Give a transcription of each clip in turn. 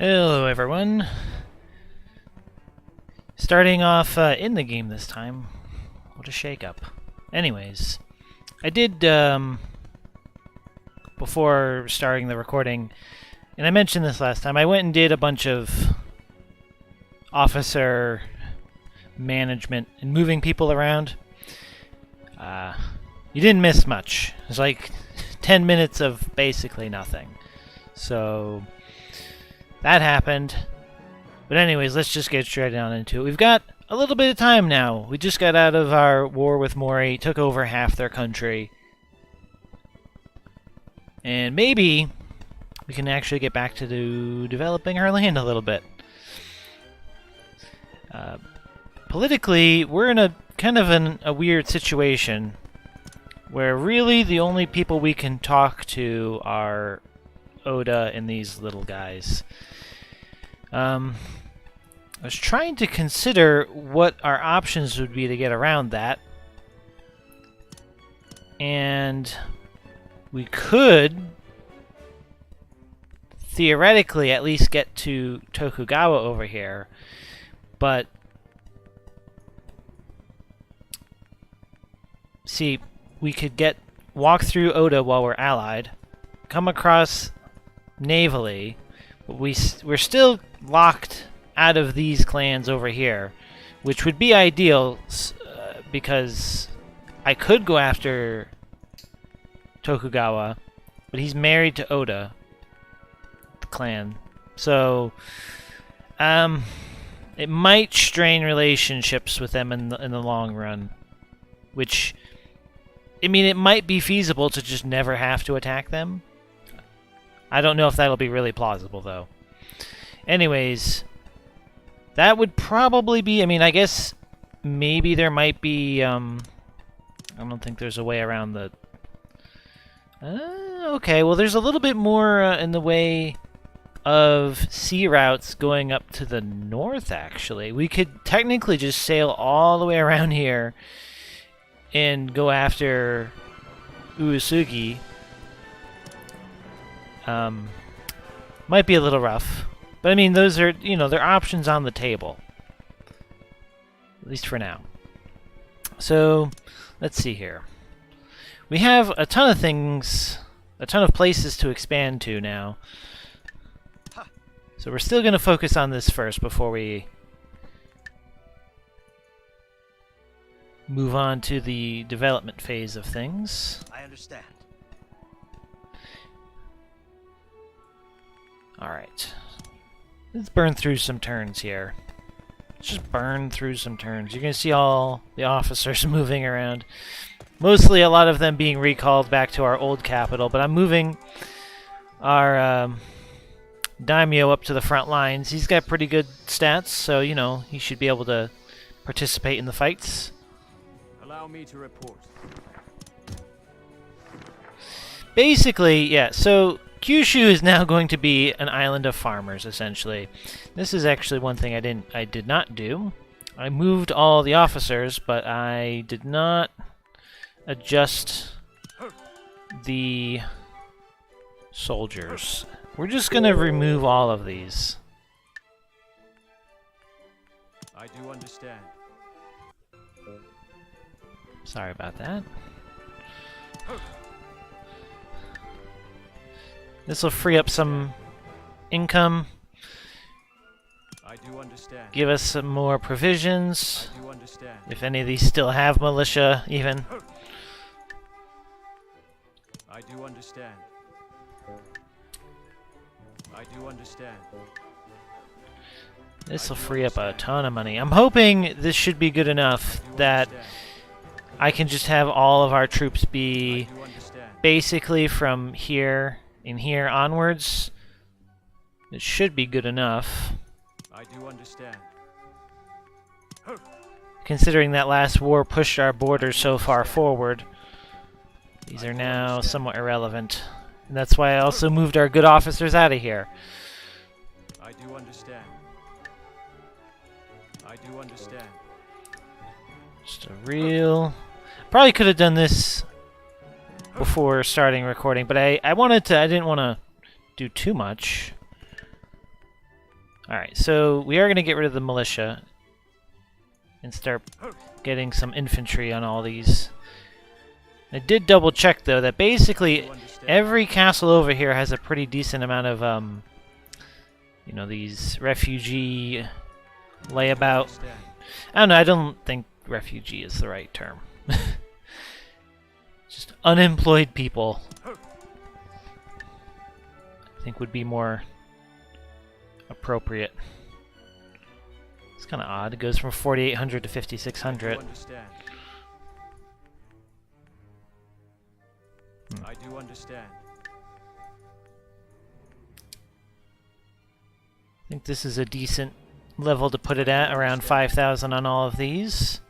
Hello everyone. Starting off in the game this time. What a shake-up. Anyways, I did, before starting the recording, and I mentioned this last time, I went and did a bunch of officer management and moving people around. You didn't miss much. It was like 10 minutes of basically nothing. So that happened. But anyways, let's just get straight down into it. We've got a little bit of time now. We just got out of our war with Mori, took over half their country. And maybe we can actually get back to developing our land a little bit. Politically, we're in a kind of a weird situation where really the only people we can talk to are Oda and these little guys. I was trying to consider what our options would be to get around that. And we could theoretically at least get to Tokugawa over here, but see, we could walk through Oda while we're allied, come across navally, but we're still locked out of these clans over here, which would be ideal because I could go after Tokugawa, but he's married to Oda, the clan, so it might strain relationships with them in the long run, which, I mean, it might be feasible to just never have to attack them. I don't know if that'll be really plausible, though. Anyways, that would probably be... I mean, I guess maybe there might be... I don't think there's a way around the... okay, well, there's a little bit more in the way of sea routes going up to the north, actually. We could technically just sail all the way around here and go after Uesugi. Might be a little rough, but I mean, those are, you know, they're options on the table, at least for now. So let's see here. We have a ton of things, a ton of places to expand to now. So we're still going to focus on this first before we move on to the development phase of things. I understand. Alright. Let's burn through some turns here. Let's just burn through some turns. You're going to see all the officers moving around. Mostly a lot of them being recalled back to our old capital, but I'm moving our daimyo up to the front lines. He's got pretty good stats, so, you know, he should be able to participate in the fights. Allow me to report. Basically, yeah, so Kyushu is now going to be an island of farmers, essentially. This is actually one thing I did not do. I moved all the officers, but I did not adjust the soldiers. We're just going to remove all of these. I do understand. Sorry about that. This will free up some income. I do understand. Give us some more provisions. I do understand. If any of these still have militia, even. I do understand. I do understand. This will free up a ton of money. I'm hoping this should be good enough that I can just have all of our troops be basically from here in here onwards. It should be good enough. I do understand. Considering that last war pushed our borders so far forward. These are now somewhat irrelevant. And that's why I also moved our good officers out of here. I do understand. I do understand. Just a real... Probably could have done this before starting recording, but I didn't want to do too much. Alright, so we are going to get rid of the militia and start getting some infantry on all these. I did double check though that basically every castle over here has a pretty decent amount of you know, these refugee layabout. I don't know, I don't think refugee is the right term. Just unemployed people, I think, would be more appropriate. It's kind of odd. It goes from 4,800 to 5,600. I do understand. I think this is a decent level to put it at, around 5,000 on all of these.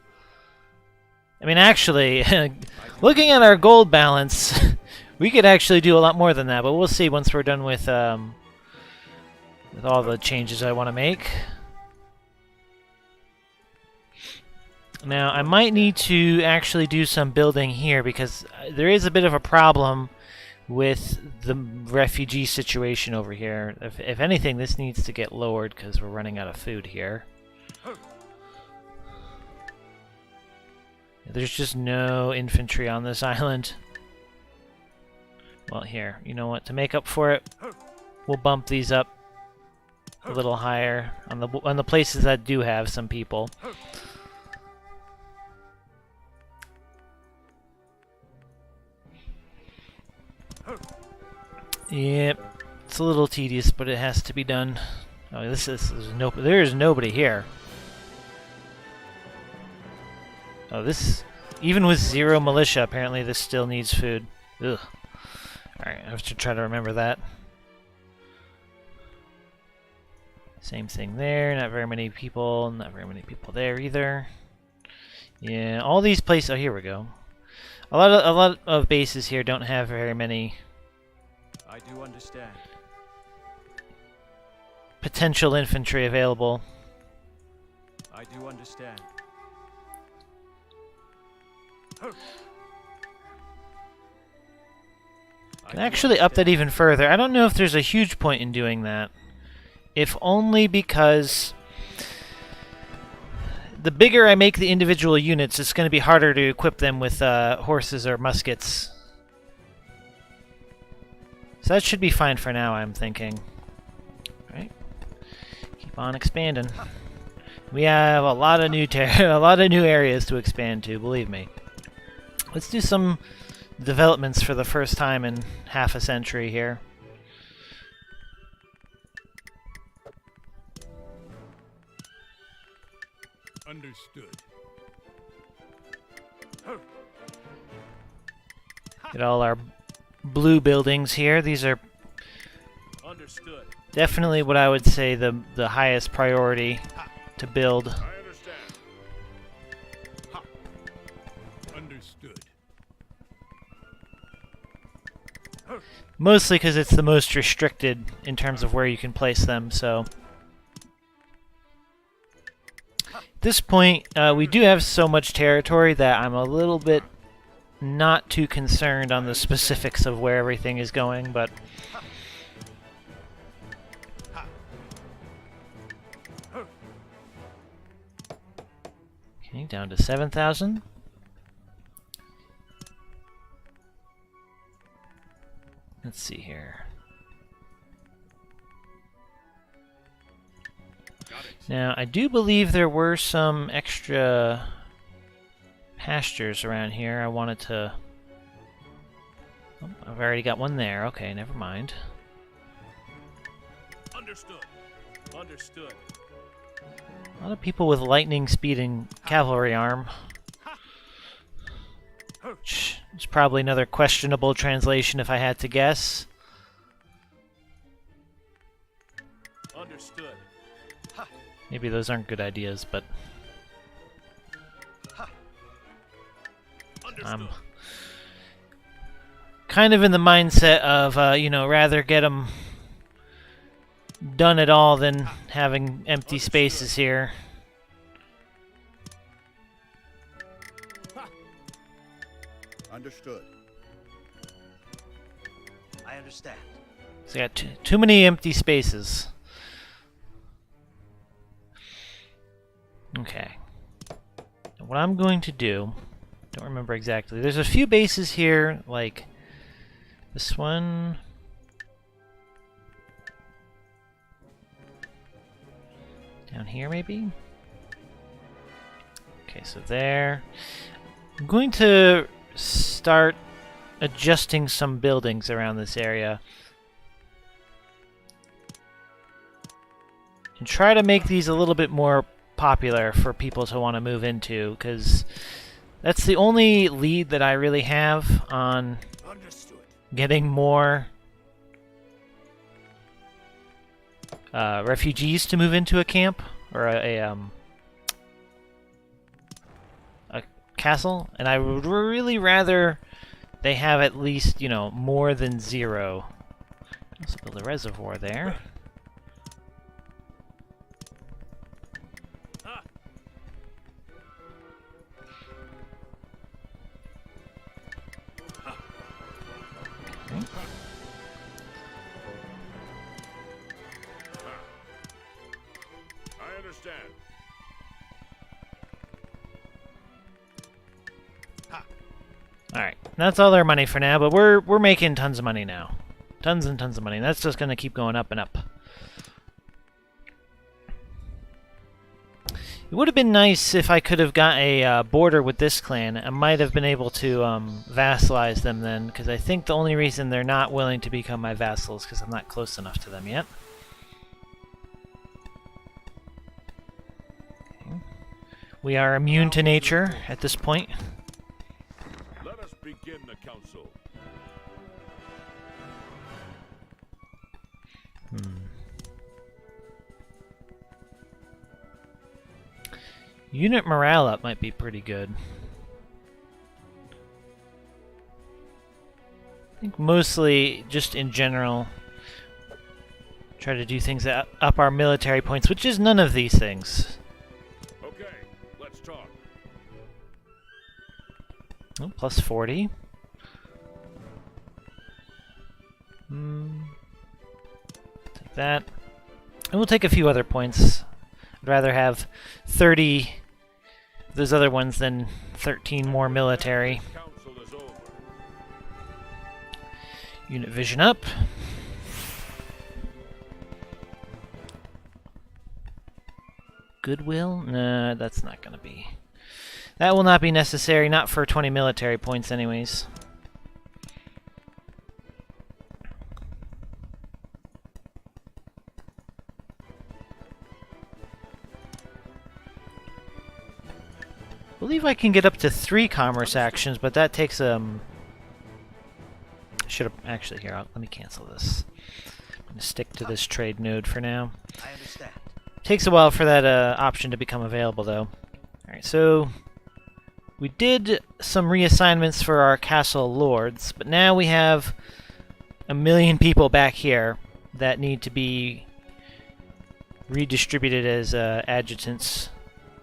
I mean, actually, looking at our gold balance, we could actually do a lot more than that, but we'll see once we're done with all the changes I want to make. Now, I might need to actually do some building here because there is a bit of a problem with the refugee situation over here. If anything, this needs to get lowered because we're running out of food here. There's just no infantry on this island. Well, here, you know what? To make up for it, we'll bump these up a little higher on the places that do have some people. Yep, it's a little tedious, but it has to be done. Oh, there is nobody here. Oh, this, even with 0 militia, apparently this still needs food. Ugh. Alright, I have to try to remember that. Same thing there, not very many people there either. Yeah, all these places, oh, here we go. A lot of bases here don't have very many I do understand. potential infantry available. I do understand. Can actually up that even further. I don't know if there's a huge point in doing that. If only because the bigger I make the individual units, it's going to be harder to equip them with horses or muskets. So that should be fine for now, I'm thinking. Right? Keep on expanding. We have a lot of new areas to expand to, believe me. Let's do some developments for the first time in half a century here. Understood. Get all our blue buildings here. These are Understood. definitely what I would say the highest priority to build. I understand. Ha. Understood. Mostly because it's the most restricted in terms of where you can place them, so... At this point, we do have so much territory that I'm a little bit not too concerned on the specifics of where everything is going, but... Okay, down to 7,000. Let's see here. Now, I do believe there were some extra pastures around here. I wanted to... Oh, I've already got one there. Okay, never mind. Understood. Understood. A lot of people with lightning speed and cavalry arm. It's probably another questionable translation if I had to guess. Understood. Maybe those aren't good ideas, but... I'm kind of in the mindset of, you know, rather get them done at all than having empty spaces here. Understood. I understand. So I got too many empty spaces. Okay. What I'm going to do, don't remember exactly. There's a few bases here, like this one. Down here, maybe? Okay, so there. I'm going to start adjusting some buildings around this area. And try to make these a little bit more popular for people to want to move into, because that's the only lead that I really have on getting more refugees to move into a camp or a castle, and I would really rather they have at least, you know, more than 0. Also build a reservoir there. I understand. Alright, that's all their money for now, but we're making tons of money now. Tons and tons of money. That's just going to keep going up and up. It would have been nice if I could have got a border with this clan. I might have been able to vassalize them then, because I think the only reason they're not willing to become my vassals is because I'm not close enough to them yet. Okay. We are immune to nature at this point. Let us begin the council. Unit morale up might be pretty good. I think mostly, just in general, try to do things that up our military points, which is none of these things. Okay, let's talk. Oh, plus 40. Take that. And we'll take a few other points. I'd rather have 30 those other ones than 13 more military. Council is over. Unit vision up. Goodwill? Nah, that's not gonna be. That will not be necessary, not for 20 military points anyways. I believe I can get up to 3 commerce actions, but that takes should have actually here. Let me cancel this. I'm gonna stick to this trade node for now. I understand. Takes a while for that option to become available, though. All right, so we did some reassignments for our castle lords, but now we have 1 million people back here that need to be redistributed as adjutants.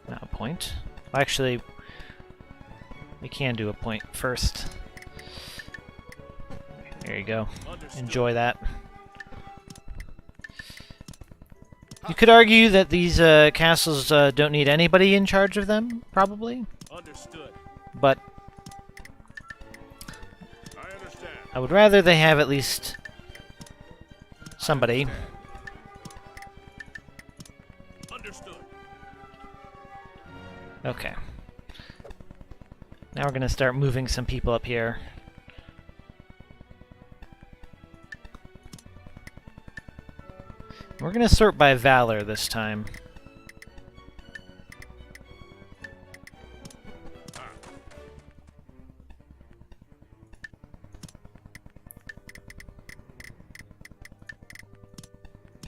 Not a point. Well, actually, we can do a point first. There you go. Enjoy that. You could argue that these castles don't need anybody in charge of them, probably. Understood. But I understand. I would rather they have at least somebody. Understood. Okay. Now we're going to start moving some people up here. We're going to sort by valor this time.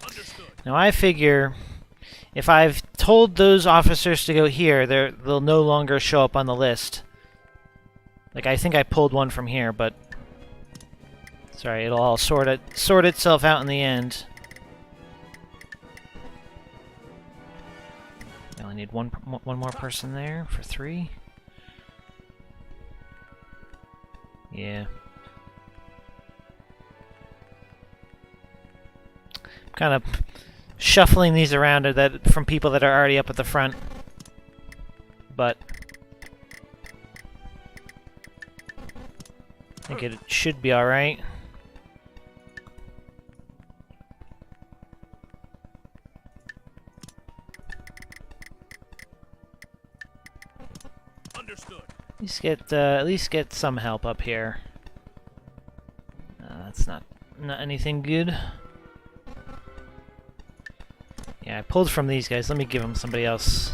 Understood. Now I figure if I've told those officers to go here, they'll no longer show up on the list. Like, I think I pulled one from here, but sorry, it'll all sort itself out in the end. I only need one more person there for 3. Yeah. I'm kind of shuffling these around from people that are already up at the front. but I think it should be alright. Understood. At least get some help up here. That's not anything good. Yeah, I pulled from these guys. Let me give them somebody else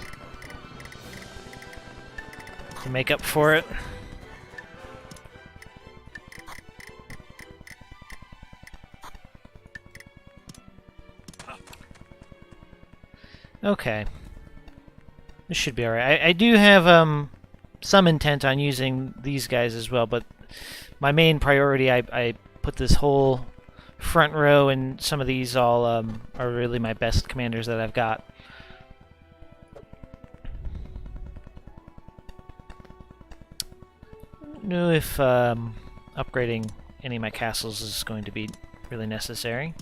to make up for it. Okay. This should be alright. I do have some intent on using these guys as well, but my main priority, I put this whole front row, and some of these all are really my best commanders that I've got. I don't know if upgrading any of my castles is going to be really necessary.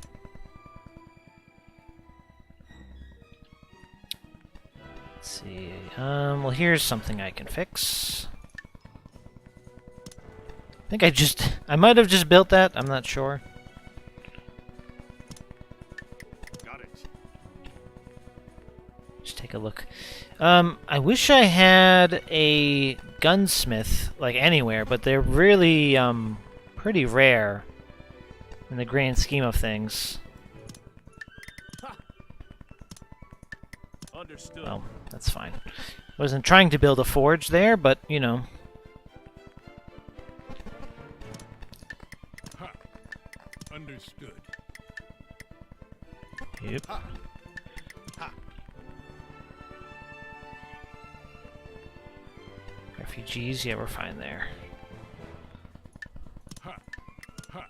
Let's see. Well, here's something I can fix. I think I might have just built that. I'm not sure. Got it. Just take a look. I wish I had a gunsmith, like, anywhere, but they're really, pretty rare in the grand scheme of things. Understood. Well, that's fine. Wasn't trying to build a forge there, but, you know. Understood. Yep. Refugees, yeah, we're fine there. I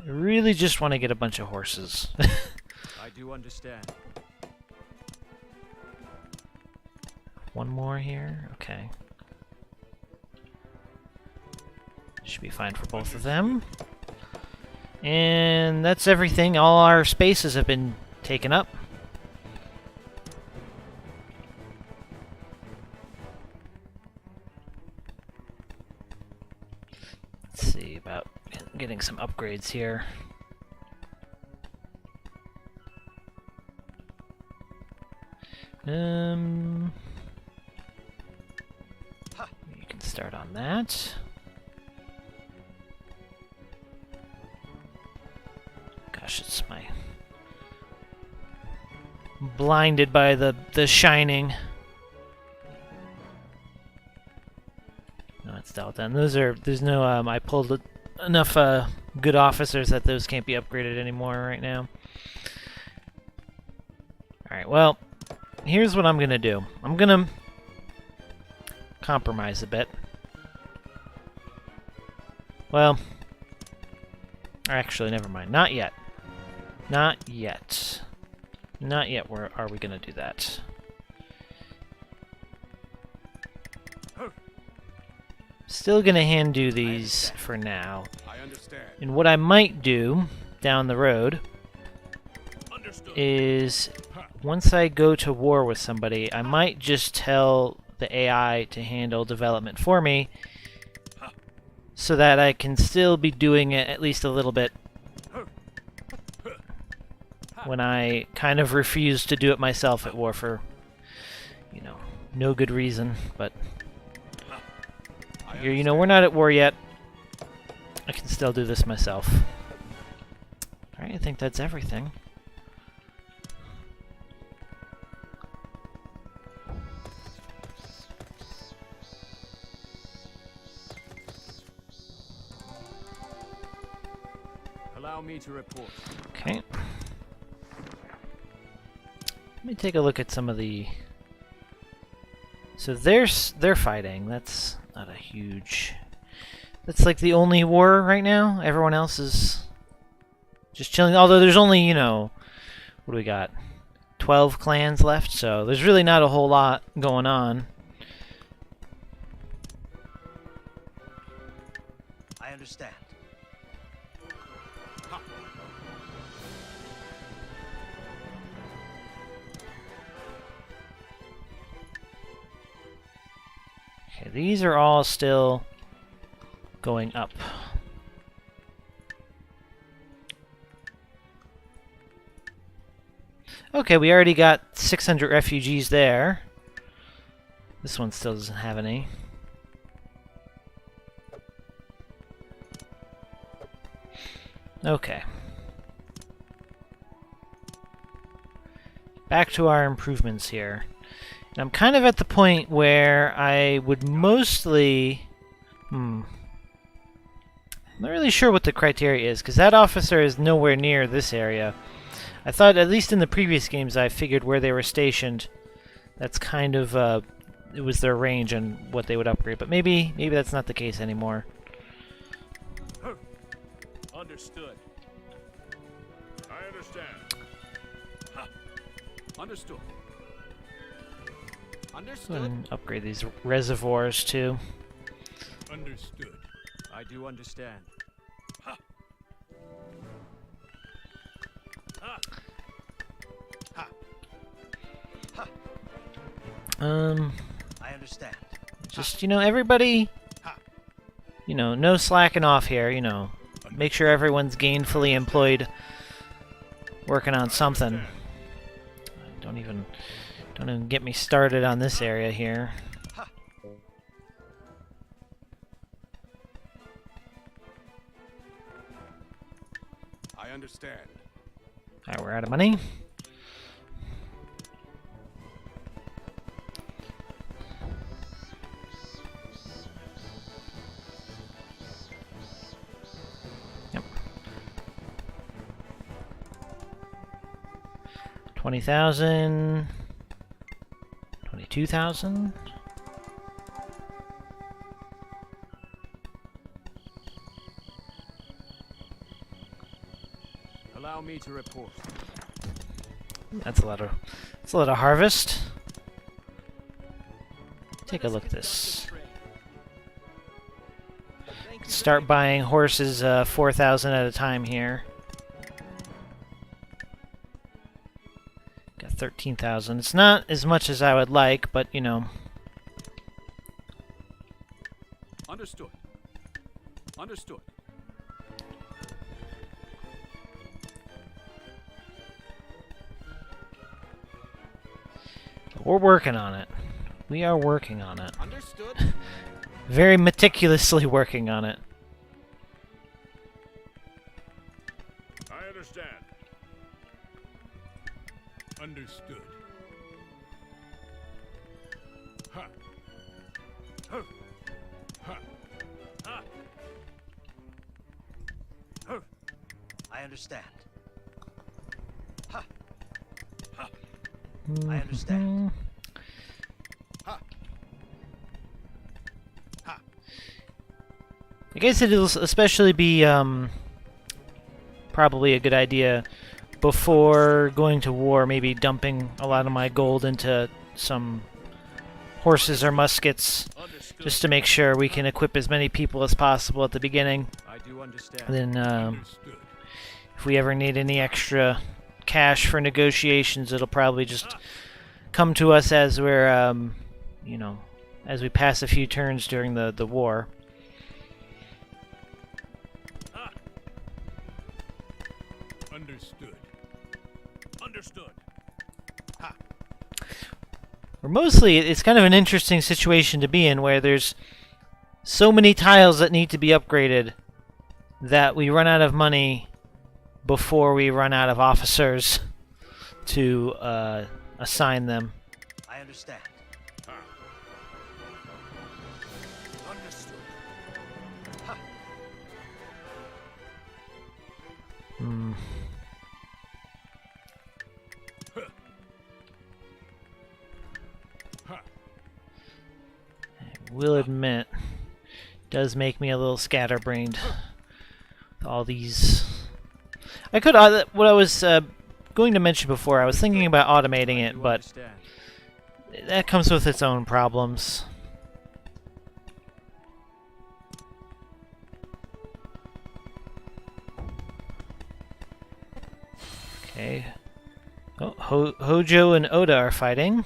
really just want to get a bunch of horses. I do understand. One more here? Okay. Should be fine for both of them. And that's everything. All our spaces have been taken up. Let's see about getting some upgrades here. You can start on that. Gosh, it's my blinded by the shining. No, it's dealt then. There's no I pulled enough good officers that those can't be upgraded anymore right now. Alright, well, here's what I'm gonna do. I'm gonna compromise a bit. Well, actually, never mind. Not yet. Not yet. Not yet. Where are we gonna do that? Still gonna hand do these for now. I understand. And what I might do down the road Understood. is once I go to war with somebody, I might just tell the AI to handle development for me so that I can still be doing it at least a little bit when I kind of refuse to do it myself at war for, you know, no good reason, but you know, we're not at war yet. I can still do this myself. Alright, I think that's everything. Allow me to report. Okay. Let me take a look at some of the... So they're fighting. That's not a huge... That's like the only war right now. Everyone else is just chilling. Although there's only, you know, what do we got? 12 clans left, so there's really not a whole lot going on. I understand. Okay, these are all still going up. Okay, we already got 600 refugees there. This one still doesn't have any. Okay. Back to our improvements here. And I'm kind of at the point where I would mostly... I'm not really sure what the criteria is, because that officer is nowhere near this area. I thought, at least in the previous games, I figured where they were stationed, that's kind of, it was their range and what they would upgrade. But maybe that's not the case anymore. Understood. I understand. Understood. Go ahead Understood. and upgrade these reservoirs, too. Understood. I do understand. I understand. Just, everybody, no slacking off here, Make sure everyone's gainfully employed working on something. Don't even get me started on this area here. I understand. Alright, we're out of money. Yep. 20,000. 22,000. Allow me to report. That's a lot of harvest. Take a look at this. Start buying horses 4,000 at a time here. Got 13,000. It's not as much as I would like, but Understood. Understood. we're working on it. We are working on it. Understood. Very meticulously working on it. I understand. Understood. Ha. Huh. Ha. Ah. Huh. I understand. Ha. Ha. I understand. Ha. Ha. I guess it'll especially be probably a good idea before going to war, maybe dumping a lot of my gold into some horses or muskets, Understood. just to make sure we can equip as many people as possible at the beginning. I do understand. And then Understood. if we ever need any extra cash for negotiations, it'll probably just come to us as we're, as we pass a few turns during the war. Understood. Understood. Or mostly, it's kind of an interesting situation to be in, where there's so many tiles that need to be upgraded that we run out of money before we run out of officers to assign them. I understand. Understood. Hmm. I will admit, it does make me a little scatterbrained. All these... I could... what I was going to mention before, I was thinking about automating I it, do but understand. that comes with its own problems. Okay. Oh, Hojo and Oda are fighting.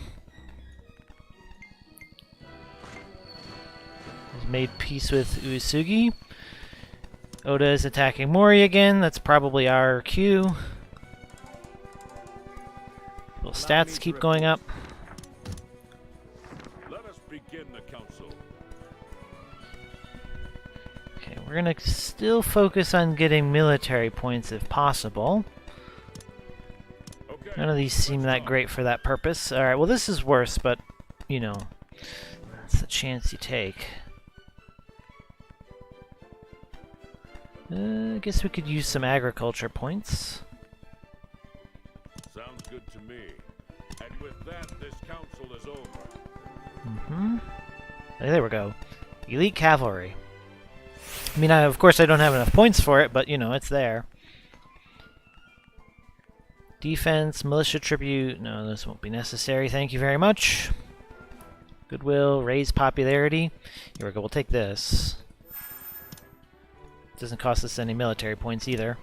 He's made peace with Uesugi. Oda is attacking Mori again. That's probably our cue. Little stats keep going up. Let us begin the council. Okay, we're gonna still focus on getting military points if possible. Okay. None of these seem that great for that purpose. Alright, well this is worse, but, you know, that's the chance you take. I guess we could use some agriculture points. Sounds good to me. And with that, this council is over. Mm-hmm. Hey, there we go. Elite cavalry. I mean, of course I don't have enough points for it, but, you know, it's there. Defense, militia tribute. No, this won't be necessary. Thank you very much. Goodwill, raise popularity. Here we go. We'll take this. Doesn't cost us any military points either.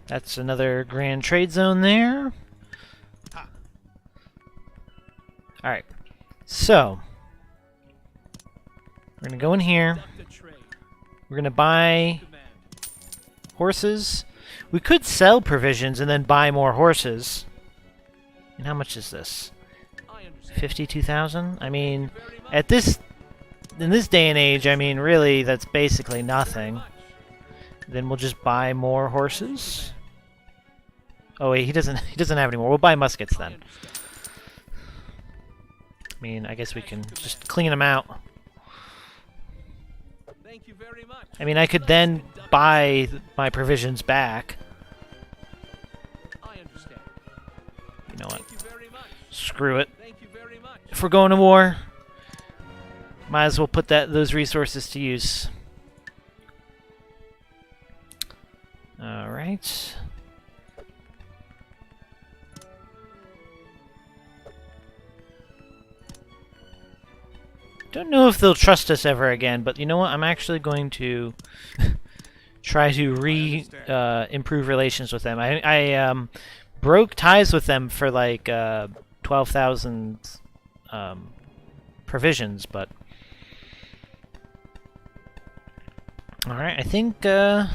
That's another grand trade zone there. Alright. So, we're going to go in here. We're going to buy horses. We could sell provisions and then buy more horses. And how much is this? 52,000? I mean, at this in this day and age, I mean, really that's basically nothing. Then we'll just buy more horses. Oh wait, he doesn't have any more. We'll buy muskets then. I mean, I guess we can just clean them out. I mean, I could then buy my provisions back. You know what? Screw it. If we're going to war, might as well put those resources to use. Alright. Don't know if they'll trust us ever again, but you know what? I'm actually going to try to improve relations with them. I broke ties with them for like 12,000 provisions, but alright, I think and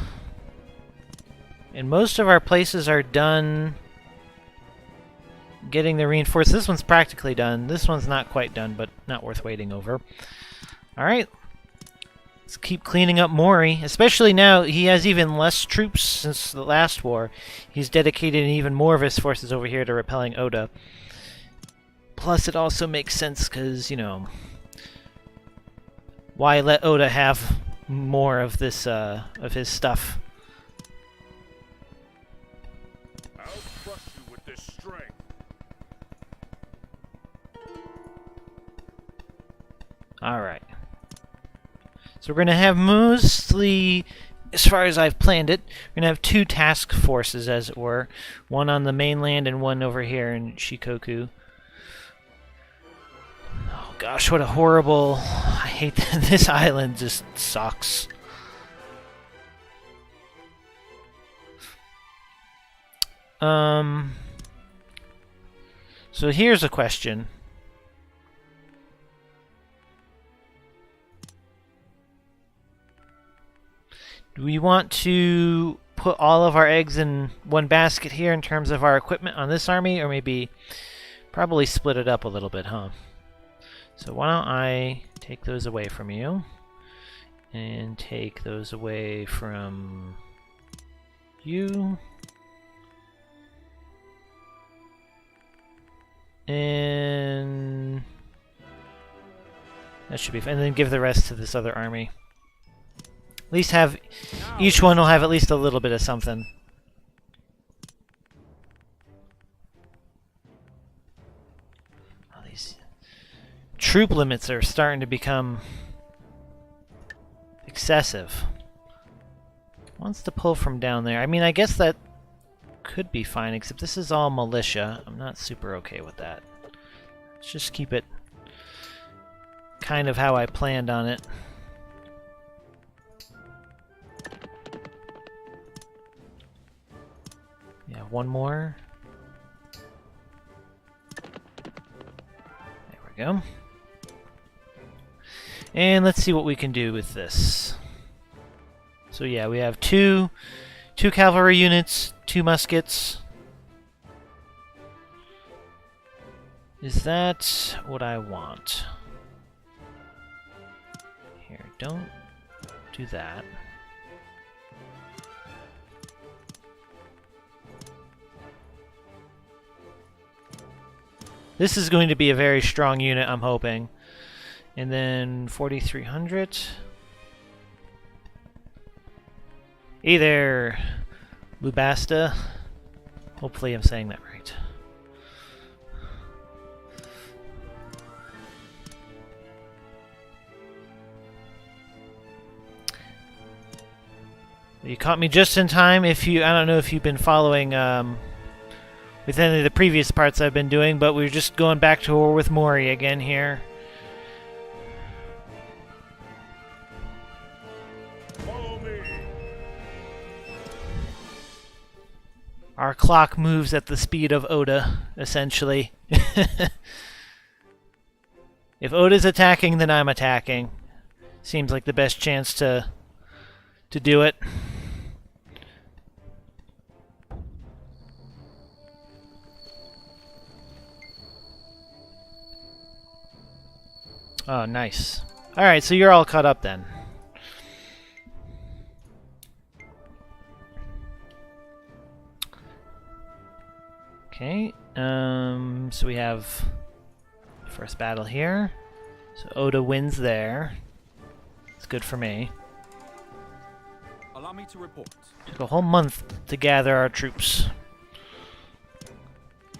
most of our places are done getting the reinforced. This one's practically done. This one's not quite done, but not worth waiting over. Alright. Let's keep cleaning up Mori, especially now he has even less troops since the last war. He's dedicated even more of his forces over here to repelling Oda. Plus it also makes sense because, you know, why let Oda have more of this, of his stuff? I'll crush you with this strength. Alright. So we're going to have mostly, as far as I've planned it, we're going to have two task forces, as it were. One on the mainland and one over here in Shikoku. Oh gosh, what a horrible... I hate that this island just sucks. So here's a question. Do we want to put all of our eggs in one basket here in terms of our equipment on this army, or maybe probably split it up a little bit, huh? So why don't I take those away from you and take those away from you and that should be fine, and then give the rest to this other army. At least have, each one will have at least a little bit of something. Oh, these troop limits are starting to become excessive. Wants to pull from down there. I mean, I guess that could be fine, except this is all militia. I'm not super okay with that. Let's just keep it kind of how I planned on it. Yeah, one more. There we go. And let's see what we can do with this. So yeah, we have two cavalry units, 2 muskets. Is that what I want? Here, don't do that. This is going to be a very strong unit, I'm hoping. And then 4,300. Hey there, Lubasta. Hopefully I'm saying that right. You caught me just in time. I don't know if you've been following with any of the previous parts I've been doing, but we're just going back to war with Mori again here. Follow me. Our clock moves at the speed of Oda, essentially. If Oda's attacking, then I'm attacking. Seems like the best chance to do it. Oh, nice. Alright, so you're all caught up then. Okay, so we have first battle here. So Oda wins there. It's good for me. Allow me to report. Took a whole month to gather our troops.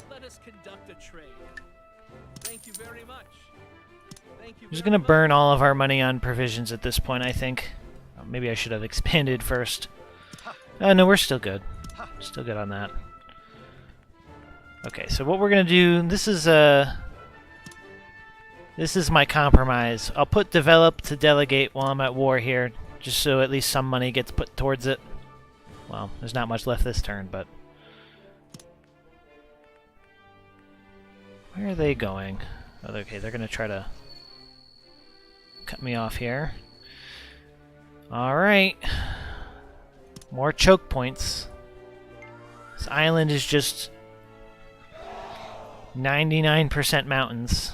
Let us conduct a trade. Thank you very much. Thank you. We're just gonna burn all of our money on provisions at this point, I think. Oh, maybe I should have expanded first. Oh, no, we're still good. Still good on that. Okay, so what we're gonna do, this is my compromise. I'll put develop to delegate while I'm at war here, just so at least some money gets put towards it. Well, there's not much left this turn, but... Where are they going? Oh, okay, they're gonna try to cut me off here. Alright. More choke points. This island is just 99% mountains.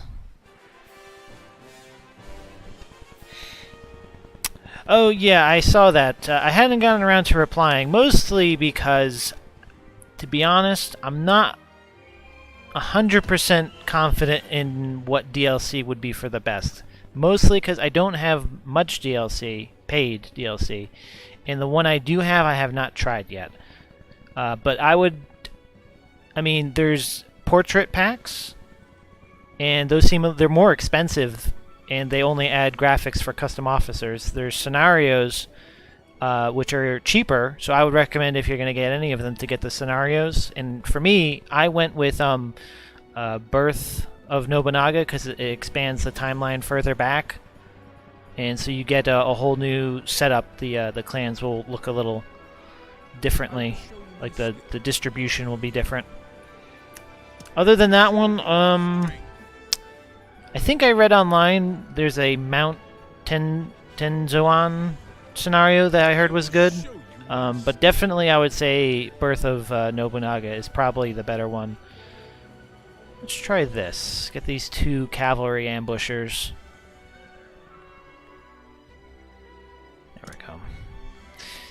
Oh yeah, I saw that. I hadn't gotten around to replying, mostly because, to be honest, I'm not 100% confident in what DLC would be for the best. Mostly because I don't have much DLC, paid DLC, and the one I do have, I have not tried yet. But I mean, there's portrait packs, and those they're more expensive, and they only add graphics for custom officers. There's scenarios, which are cheaper, so I would recommend, if you're going to get any of them, to get the scenarios. And for me, I went with Birth of Nobunaga, because it expands the timeline further back, and so you get a whole new setup. The clans will look a little differently, like the distribution will be different. Other than that one, I think I read online there's a Mount Tenzoan scenario that I heard was good, but definitely I would say Birth of Nobunaga is probably the better one. Let's try this. Get these 2 cavalry ambushers. There we go.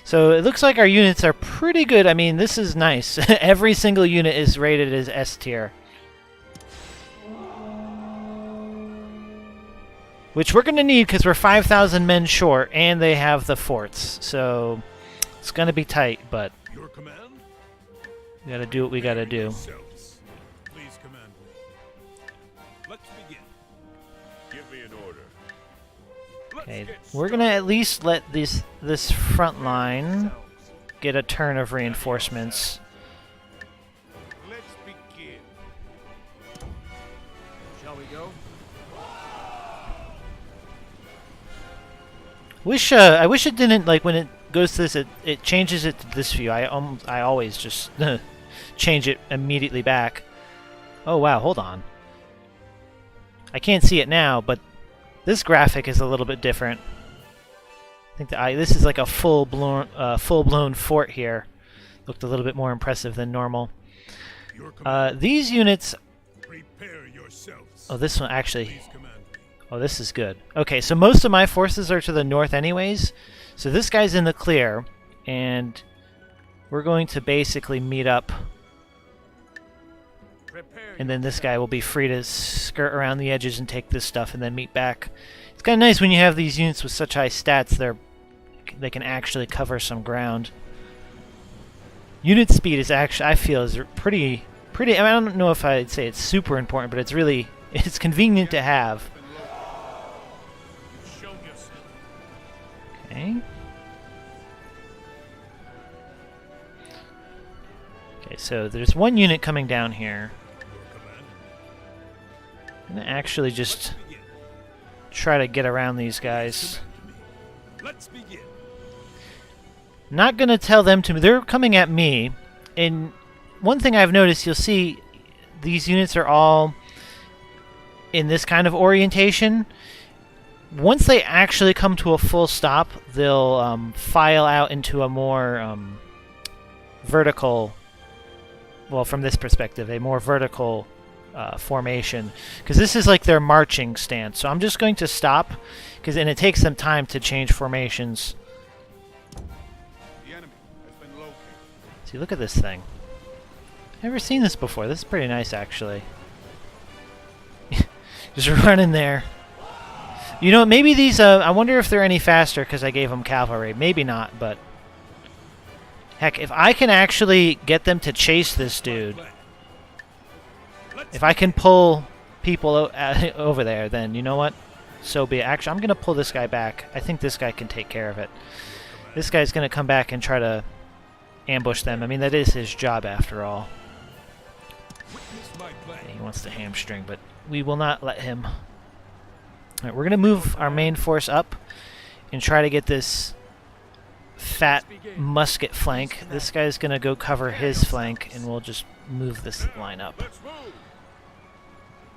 So it looks like our units are pretty good. I mean, this is nice. Every single unit is rated as S tier. Which we're going to need because we're 5,000 men short, and they have the forts. So it's going to be tight, but Your command? we got to do what we got to do. Yourselves. Please command. Let's begin. Give me an order. Let's Okay, get we're going to at least let this front line get a turn of reinforcements. Let's begin. Shall we go? I wish it didn't, like, when it goes to this, it changes it to this view. I always just change it immediately back. Oh wow, hold on. I can't see it now, but this graphic is a little bit different. I think this is like a full-blown fort here. Looked a little bit more impressive than normal. These units. Prepare yourselves. Oh, this one actually. Please command me. Oh, this is good. Okay, so most of my forces are to the north anyways. So this guy's in the clear, and we're going to basically meet up. And then this guy will be free to skirt around the edges and take this stuff and then meet back. It's kind of nice when you have these units with such high stats, they can actually cover some ground. Unit speed is actually, I feel, is pretty, I mean, I don't know if I'd say it's super important, but it's convenient to have. Okay. Okay, so there's one unit coming down here. I'm gonna actually just try to get around these guys. Let's begin. Not gonna tell them to. They're coming at me, and one thing I've noticed, you'll see these units are all in this kind of orientation. Once they actually come to a full stop, they'll file out into a more vertical. Well, from this perspective, a more vertical formation, because this is like their marching stance. So I'm just going to stop, and it takes them time to change formations. The enemy has been located. See, look at this thing. Never seen this before. This is pretty nice, actually. Just run in there. You know, maybe these. I wonder if they're any faster because I gave them cavalry. Maybe not, but heck, if I can actually get them to chase this dude. If I can pull people over there, then you know what? So be it. Actually, I'm going to pull this guy back. I think this guy can take care of it. This guy's going to come back and try to ambush them. I mean, that is his job after all. He wants to hamstring, but we will not let him. All right, we're going to move our main force up and try to get this fat musket flank. This guy's going to go cover his flank, and we'll just move this line up.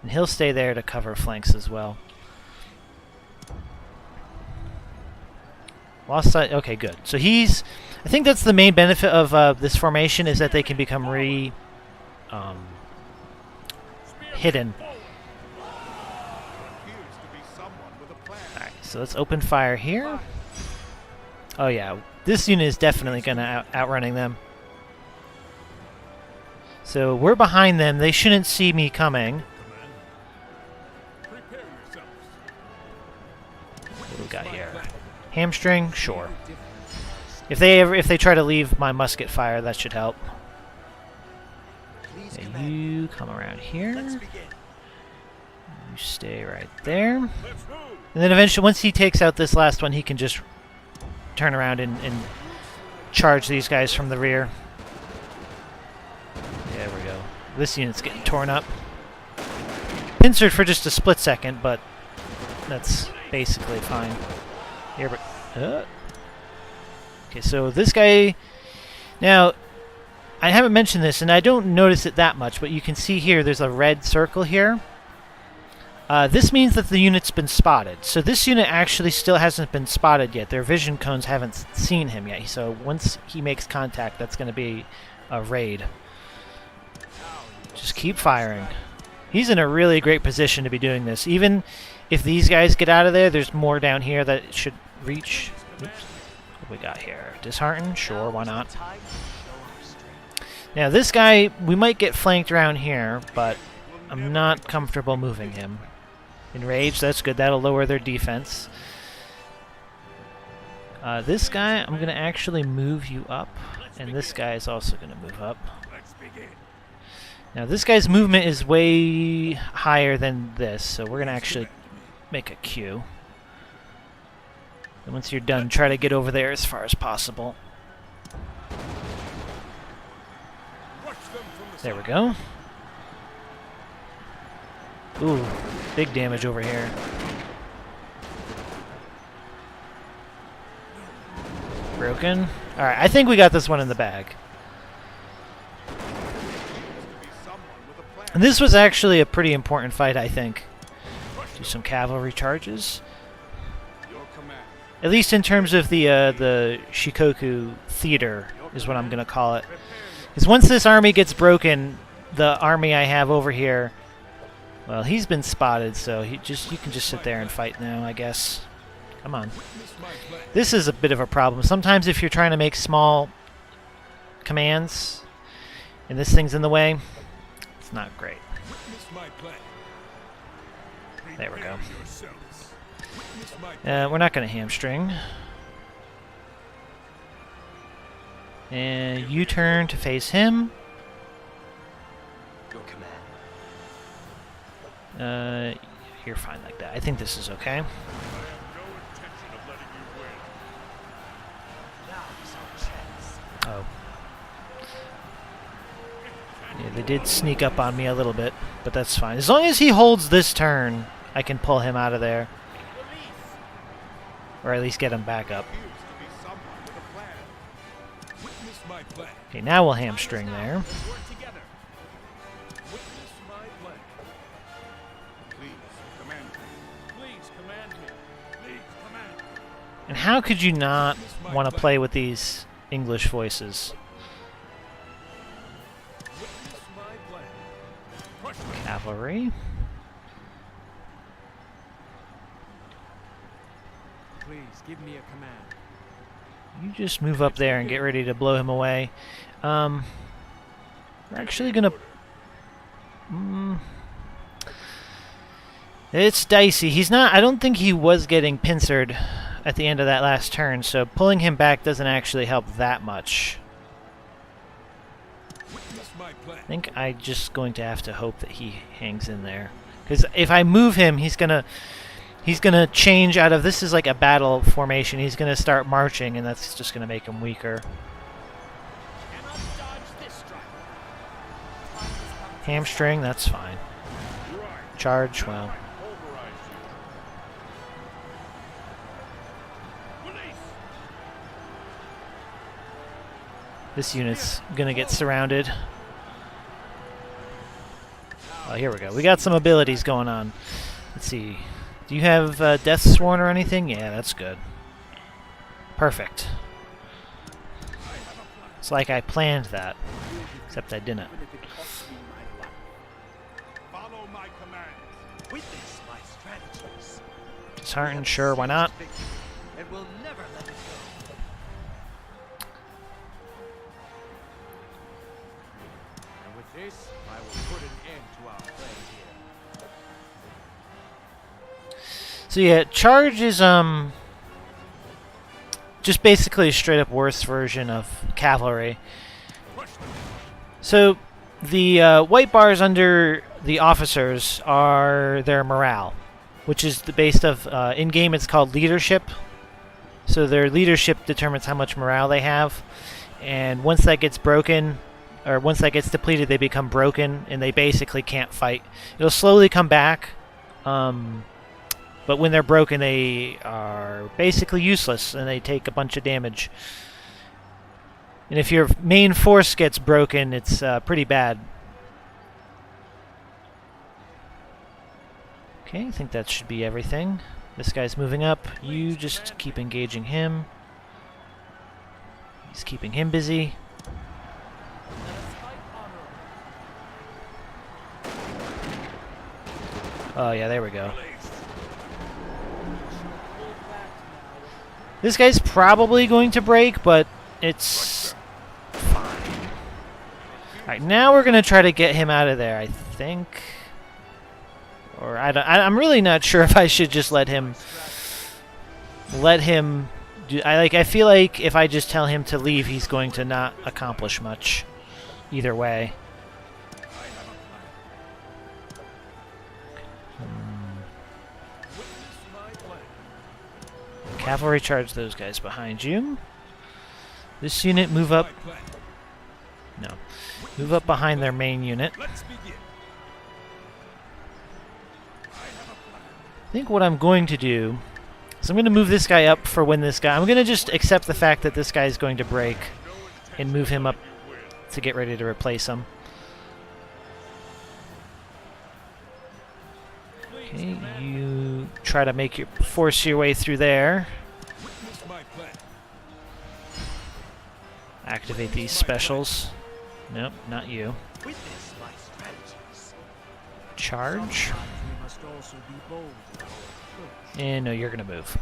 And he'll stay there to cover flanks as well. Lost sight. Okay, good. So he's. I think that's the main benefit of this formation, is that they can become hidden. Alright, so let's open fire here. Oh yeah, this unit is definitely going to outrunning them. So we're behind them. They shouldn't see me coming. What do we got here? Hamstring? Sure. If they try to leave my musket fire, that should help. Okay, you come around here. You stay right there. And then eventually, once he takes out this last one, he can just turn around and charge these guys from the rear. There we go. This unit's getting torn up. Pincered for just a split second, but that's basically fine. Here, but okay, so this guy. Now, I haven't mentioned this, and I don't notice it that much, but you can see here there's a red circle here. This means that the unit's been spotted. So this unit actually still hasn't been spotted yet. Their vision cones haven't seen him yet. So once he makes contact, that's going to be a raid. Just keep firing. He's in a really great position to be doing this. Even if these guys get out of there, there's more down here that it should reach. Oops. What do we got here? Dishearten? Sure, why not? Now this guy, we might get flanked around here, but I'm not comfortable moving him. Enraged, that's good. That'll lower their defense. This guy, I'm going to actually move you up, and this guy is also going to move up. Now this guy's movement is way higher than this, so we're going to actually make a queue. And once you're done, try to get over there as far as possible. There we go. Ooh, big damage over here. Broken. Alright, I think we got this one in the bag. And this was actually a pretty important fight, I think. Do some cavalry charges. Your command. At least in terms of the Shikoku theater, is what I'm going to call it. Because once this army gets broken, the army I have over here, well, he's been spotted, so you can just sit there and fight now, I guess. Come on. This is a bit of a problem. Sometimes if you're trying to make small commands, and this thing's in the way, it's not great. There we go. We're not going to hamstring. And you turn to face him. Your command. You're fine like that. I think this is okay. Oh. Yeah, they did sneak up on me a little bit, but that's fine. As long as he holds this turn, I can pull him out of there. Or at least get him back up. Okay, now we'll hamstring there. And how could you not want to play with these English voices? Cavalry. Please give me a command. You just move up there and get ready to blow him away. We're actually gonna... It's dicey. He's not... I don't think he was getting pincered at the end of that last turn, so pulling him back doesn't actually help that much. I think I'm just going to have to hope that he hangs in there. Because if I move him, he's gonna change out of... This is like a battle formation. He's gonna start marching, and that's just gonna make him weaker. Hamstring, that's fine. Charge, well. This unit's gonna get surrounded. Oh, here we go. We got some abilities going on. Let's see. Do you have Death Sworn or anything? Yeah, that's good. Perfect. It's like I planned that, except I didn't. Follow my commands. Witness my strategies. Disheartened, sure, why not? And we'll never let it go. And with this, I will put an end to our play here. So yeah, charge is just basically a straight up worse version of cavalry. So the white bars under the officers are their morale, which is the base of in game it's called leadership. So their leadership determines how much morale they have, and once that gets broken, or once that gets depleted, they become broken and they basically can't fight. It'll slowly come back. But when they're broken, they are basically useless, and they take a bunch of damage. And if your main force gets broken, it's pretty bad. Okay, I think that should be everything. This guy's moving up. You just keep engaging him. He's keeping him busy. Oh yeah, there we go. This guy's probably going to break, but it's fine. Alright, now we're going to try to get him out of there, I think. Or I'm really not sure if I should just let him do... I feel like if I just tell him to leave, he's going to not accomplish much either way. Cavalry charge those guys behind you. This unit move up. No. Move up behind their main unit. I think what I'm going to do is I'm going to move this guy up for when this guy... I'm going to just accept the fact that this guy is going to break and move him up to get ready to replace him. try to force your way through there. Witness my plan. Activate these specials. Nope, not you. Witness my strategies. Charge. Sometimes we must also be bold in our approach. And no, you're gonna move.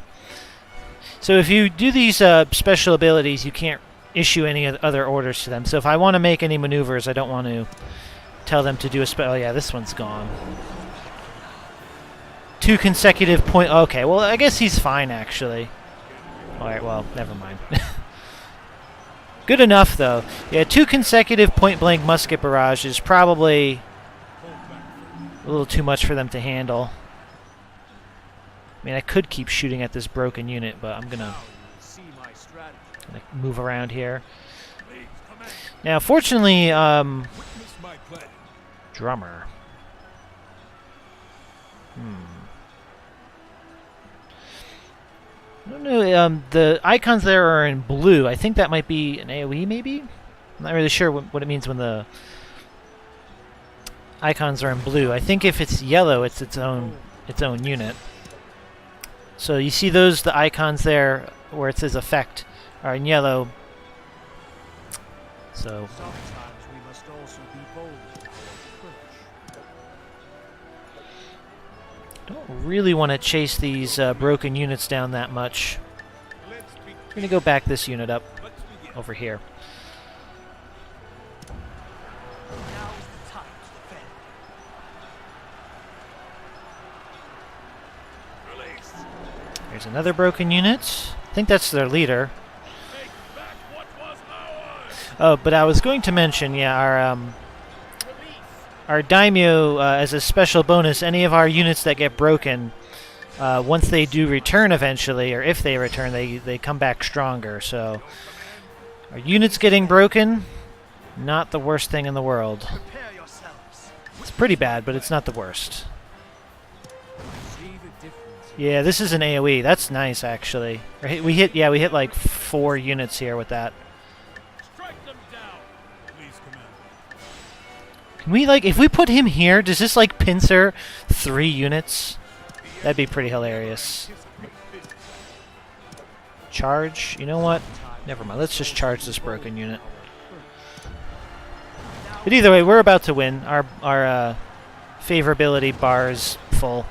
So if you do these special abilities, you can't issue any other orders to them. So if I want to make any maneuvers, I don't want to tell them to do a spell. Oh yeah, this one's gone. 2 consecutive point. Okay, well I guess he's fine actually. All right, well never mind. Good enough though. Yeah, 2 consecutive point-blank musket barrage is probably a little too much for them to handle. I mean, I could keep shooting at this broken unit, but I'm gonna See my strategy. move around here. Please command. Now, fortunately, Witness my plan. drummer. I don't know. The icons there are in blue. I think that might be an AoE, maybe. I'm not really sure what it means when the icons are in blue. I think if it's yellow, it's its own unit. So you see the icons there where it says effect are in yellow. So Sometimes we must also be bold in our approach. don't really want to chase these broken units down that much. Let's begin. We're going to go back this unit up Let's begin. over here. Now is the time to defend. Release. There's another broken unit. I think that's their leader. Take back what was ours. Oh, but I was going to mention, yeah, our daimyo, as a special bonus, any of our units that get broken, once they do return eventually, or if they return, they come back stronger. So, our units getting broken, not the worst thing in the world. Prepare yourselves. It's pretty bad, but it's not the worst. See the difference. Yeah, this is an AoE. That's nice, actually. We hit like 4 units here with that. Strike them down. Please command. Can we, like, if we put him here, does this, like, pincer 3 units? That'd be pretty hilarious. Charge? You know what? Never mind. Let's just charge this broken unit. But either way, we're about to win. Our favorability bar is full.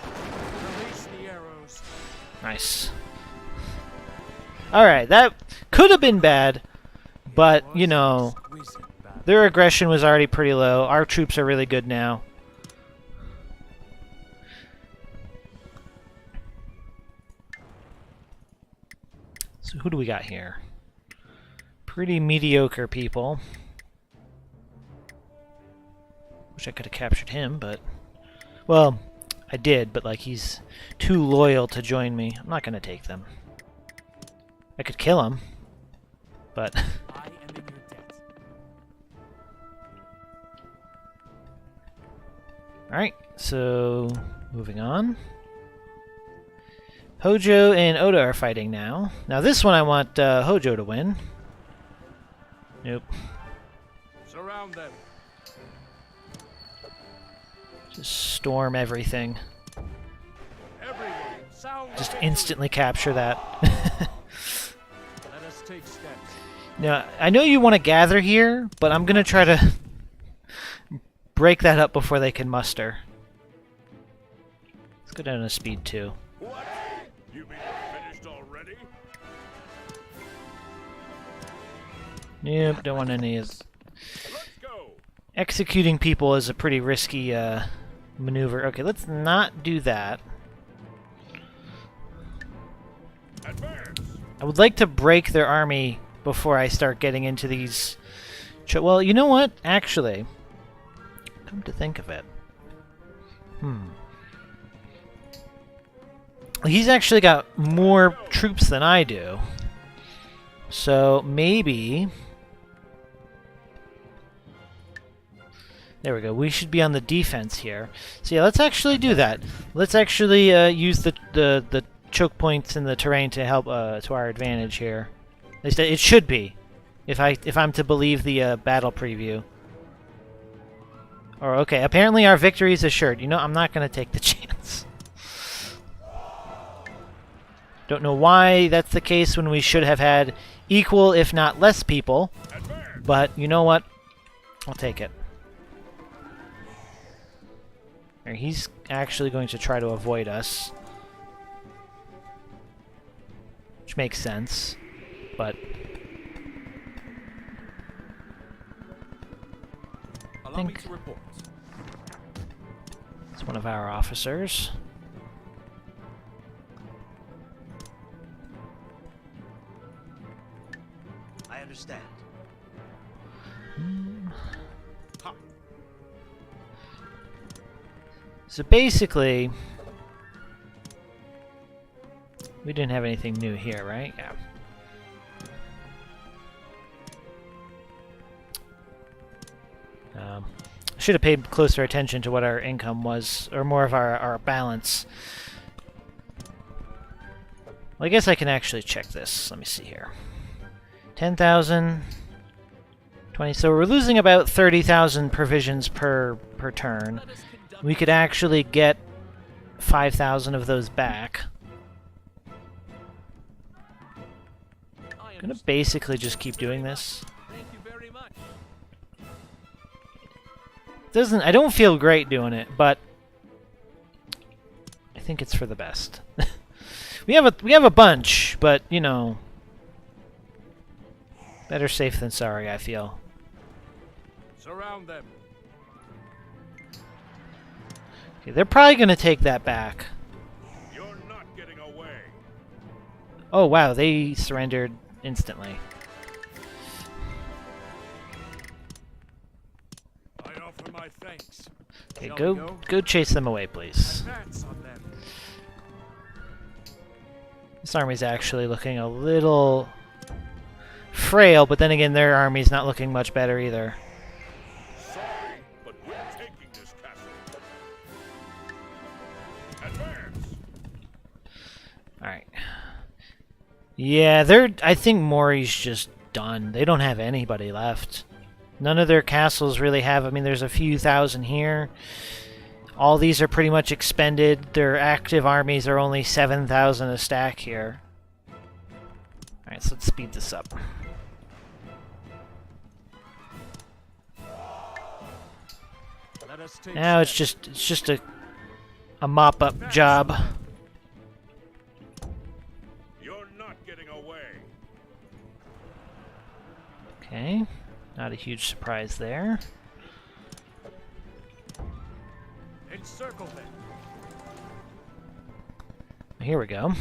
Release the arrows. Nice. Alright, that could have been bad, but, you know, Exquisite battle. their aggression was already pretty low. Our troops are really good now. So who do we got here? Pretty mediocre people. Wish I could have captured him, but... Well, I did, but like he's too loyal to join me. I'm not going to take them. I could kill him, but... I am in your debt. Alright, so moving on. Hojo and Oda are fighting now. Now this one I want Hojo to win. Nope. Surround them. Just storm everything. Everyone, sound Just victory. instantly capture that. Let us take steps. Now, I know you want to gather here, but I'm going to try to break that up before they can muster. Let's go down to speed 2. What? You mean we're finished already? Yep, don't want any of... Let's go. Executing people is a pretty risky maneuver. Okay, let's not do that. Advance. I would like to break their army before I start getting into these... Well, you know what? Actually, come to think of it. He's actually got more troops than I do. So, maybe... There we go. We should be on the defense here. So yeah, let's actually do that. Let's actually use the choke points in the terrain to help to our advantage here. At least it should be, if I'm to believe the battle preview. Or okay, apparently our victory is assured. You know, I'm not going to take the chance. Don't know why that's the case when we should have had equal, if not less people. But you know what? I'll take it. He's actually going to try to avoid us. Which makes sense. But... Allow me to report. it's one of our officers. I understand. So basically, we didn't have anything new here, right? Yeah. I should have paid closer attention to what our income was, or more of our balance. Well, I guess I can actually check this. Let me see here. 10,000, 20. So we're losing about 30,000 provisions per turn. We could actually get 5,000 of those back. I'm gonna basically just keep doing this. Thank you very much. I don't feel great doing it, but I think it's for the best. we have a bunch, but you know, better safe than sorry, I feel. Surround them. Okay, they're probably gonna take that back. You're not getting away. Oh wow, they surrendered instantly. I offer my thanks. Okay, Shall we go chase them away, please. Advance on them. This army's actually looking a little frail, but then again, their army's not looking much better either. Sorry, but we're taking this castle. Advance. Alright. Yeah, I think Mori's just done. They don't have anybody left. None of their castles really have... I mean, there's a few thousand here. All these are pretty much expended. Their active armies are only 7,000 a stack here. Alright, so let's speed this up. Let us take Now it's just a mop-up job. You're not getting away. Okay, not a huge surprise there. encircle them. Here we go.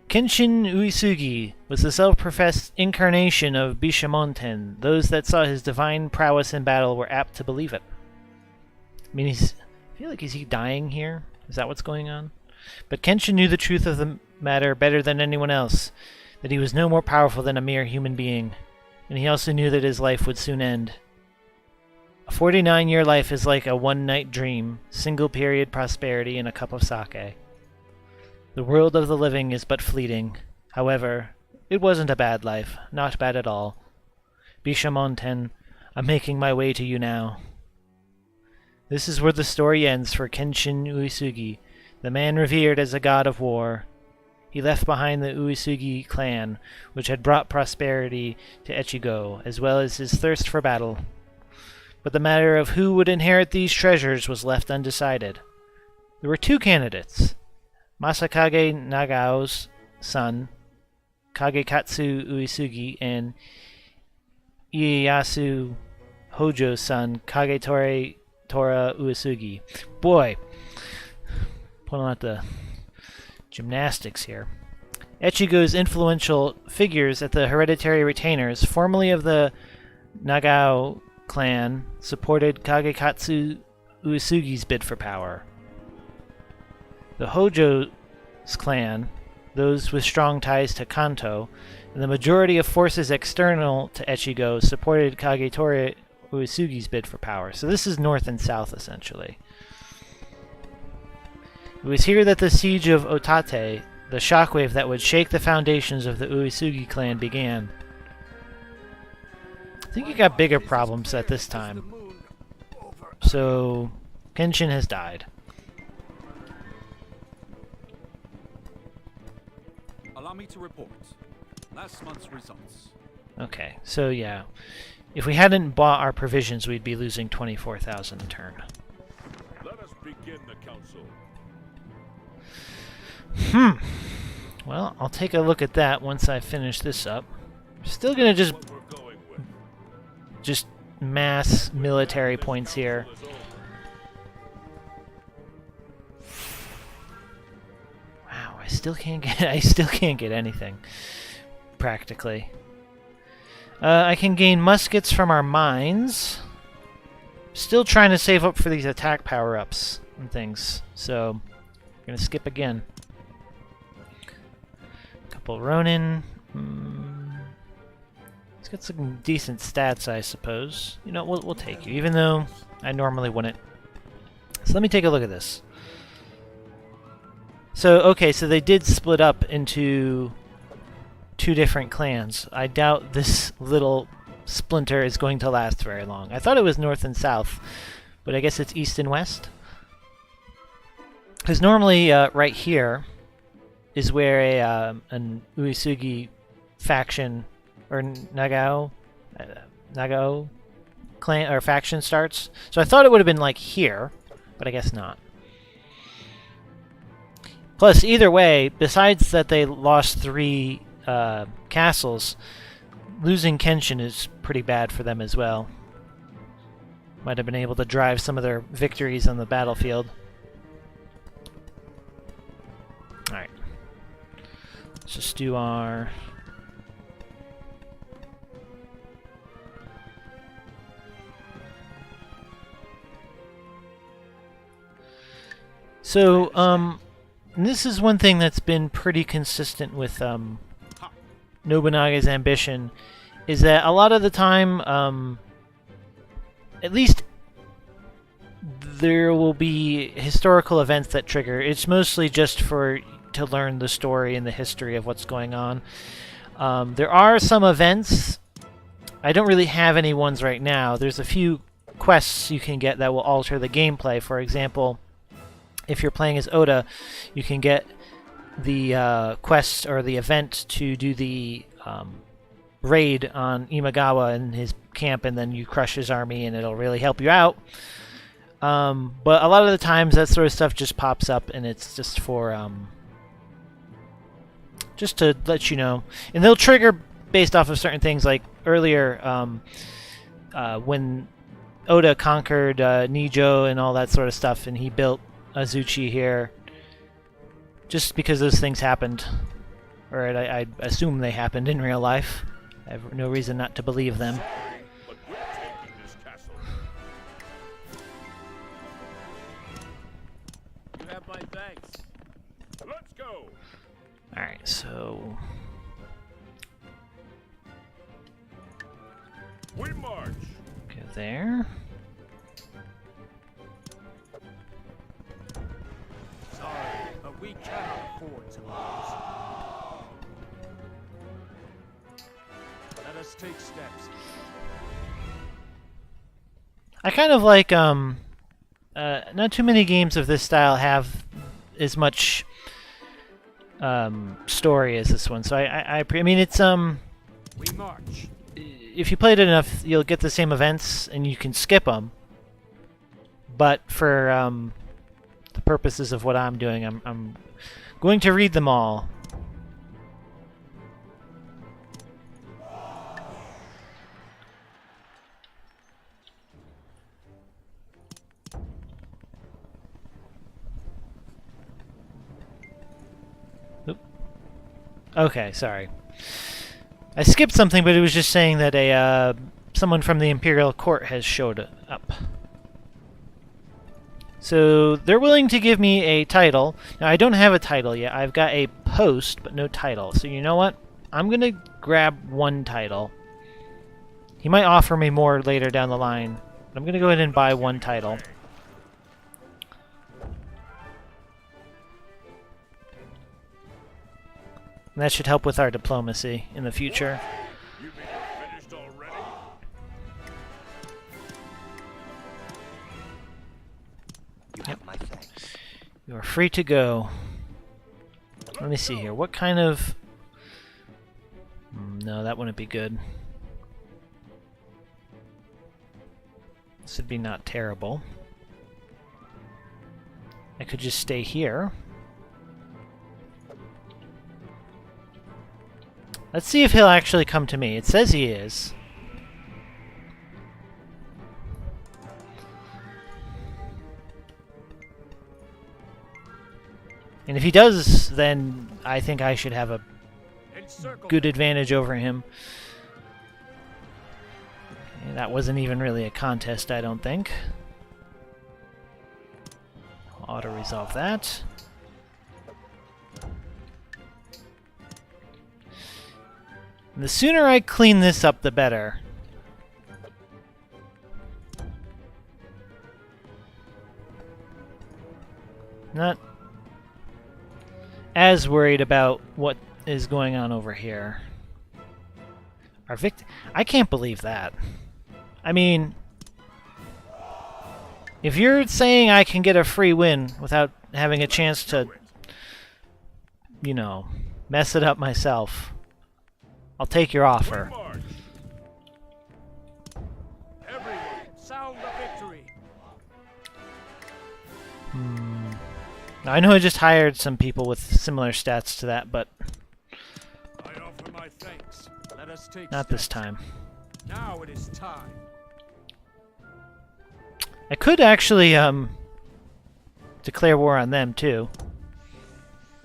Kenshin Uesugi was the self-professed incarnation of Bishamonten. Those that saw his divine prowess in battle were apt to believe it. I mean, I feel like, is he dying here? Is that what's going on? But Kenshin knew the truth of the matter better than anyone else, that he was no more powerful than a mere human being, and he also knew that his life would soon end. A 49-year life is like a one-night dream, single-period prosperity and a cup of sake. The world of the living is but fleeting. However, it wasn't a bad life, not bad at all. Bishamonten, I'm making my way to you now. This is where the story ends for Kenshin Uesugi, the man revered as a god of war. He left behind the Uesugi clan, which had brought prosperity to Echigo, as well as his thirst for battle. But the matter of who would inherit these treasures was left undecided. There were two candidates, Masakage Nagao's son, Kagekatsu Uesugi, and Ieyasu Hojo's son, Kagetora Uesugi. Boy, pulling out the gymnastics here. Echigo's influential figures at the hereditary retainers, formerly of the Nagao clan, supported Kagekatsu Uesugi's bid for power. The Hojo's clan, those with strong ties to Kanto, and the majority of forces external to Echigo supported Kagetora Uesugi's bid for power. So this is north and south, essentially. It was here that the siege of Otate, the shockwave that would shake the foundations of the Uesugi clan, began. I think he got bigger problems at this time. So, Kenshin has died. me to report. Last month's results. Okay, so yeah. If we hadn't bought our provisions, we'd be losing 24,000 a turn. Let us begin the council. Well, I'll take a look at that once I finish this up. Still gonna just What we're going with. mass military points here. Council is over. Wow, I still can't get anything. Practically. I can gain muskets from our mines. Still trying to save up for these attack power-ups and things. So, gonna skip again. Couple Ronin. It's got some decent stats, I suppose. You know, we'll take you, even though I normally wouldn't. So let me take a look at this. So, okay, so they did split up into 2 different clans. I doubt this little splinter is going to last very long. I thought it was north and south, but I guess it's east and west. Because normally, right here is where an Uesugi faction, or Nagao clan or faction starts. So I thought it would have been like here, but I guess not. Plus, either way, besides that they lost 3 castles, losing Kenshin is pretty bad for them as well. Might have been able to drive some of their victories on the battlefield. Alright. Let's just do our... So, and this is one thing that's been pretty consistent with Nobunaga's ambition, is that a lot of the time, at least there will be historical events that trigger. It's mostly just to learn the story and the history of what's going on. There are some events. I don't really have any ones right now. There's a few quests you can get that will alter the gameplay. For example, if you're playing as Oda, you can get the quest or the event to do the raid on Imagawa and his camp, and then you crush his army, and it'll really help you out. But a lot of the times, that sort of stuff just pops up, and it's just for just to let you know. And they'll trigger based off of certain things, like earlier when Oda conquered Nijo and all that sort of stuff, and he built Azuchi here, just because those things happened, or I assume they happened in real life. I have no reason not to believe them. But we're taking this castle. You have my thanks. Let's go. Alright, so... We march. go there. Sorry, but we cannot afford to lose. Let us take steps. I kind of like, not too many games of this style have as much story as this one, so I mean, it's, We march. if you played it enough, you'll get the same events, and you can skip them. But for the purposes of what I'm doing, I'm going to read them all. Oop. Okay, sorry. I skipped something, but it was just saying that someone from the Imperial Court has showed up. So they're willing to give me a title. Now, I don't have a title yet. I've got a post, but no title. So you know what? I'm going to grab one title. He might offer me more later down the line. I'm going to go ahead and buy one title. And that should help with our diplomacy in the future. You mean you're finished already? You have my thanks. You are free to go. Let me see here. What kind of No, that wouldn't be good. This would be not terrible. I could just stay here. Let's see if he'll actually come to me. It says he is. And if he does, then I think I should have a Encircle good advantage over him. Okay, that wasn't even really a contest, I don't think. Auto-resolve that. And the sooner I clean this up, the better. Not as worried about what is going on over here. Our I can't believe that. I mean, if you're saying I can get a free win without having a chance to, you know, mess it up myself, I'll take your offer. March. everyone. Sound the victory. I know I just hired some people with similar stats to that, but I offer my thanks. Let us take not this steps. time. Now it is time. I could actually declare war on them too.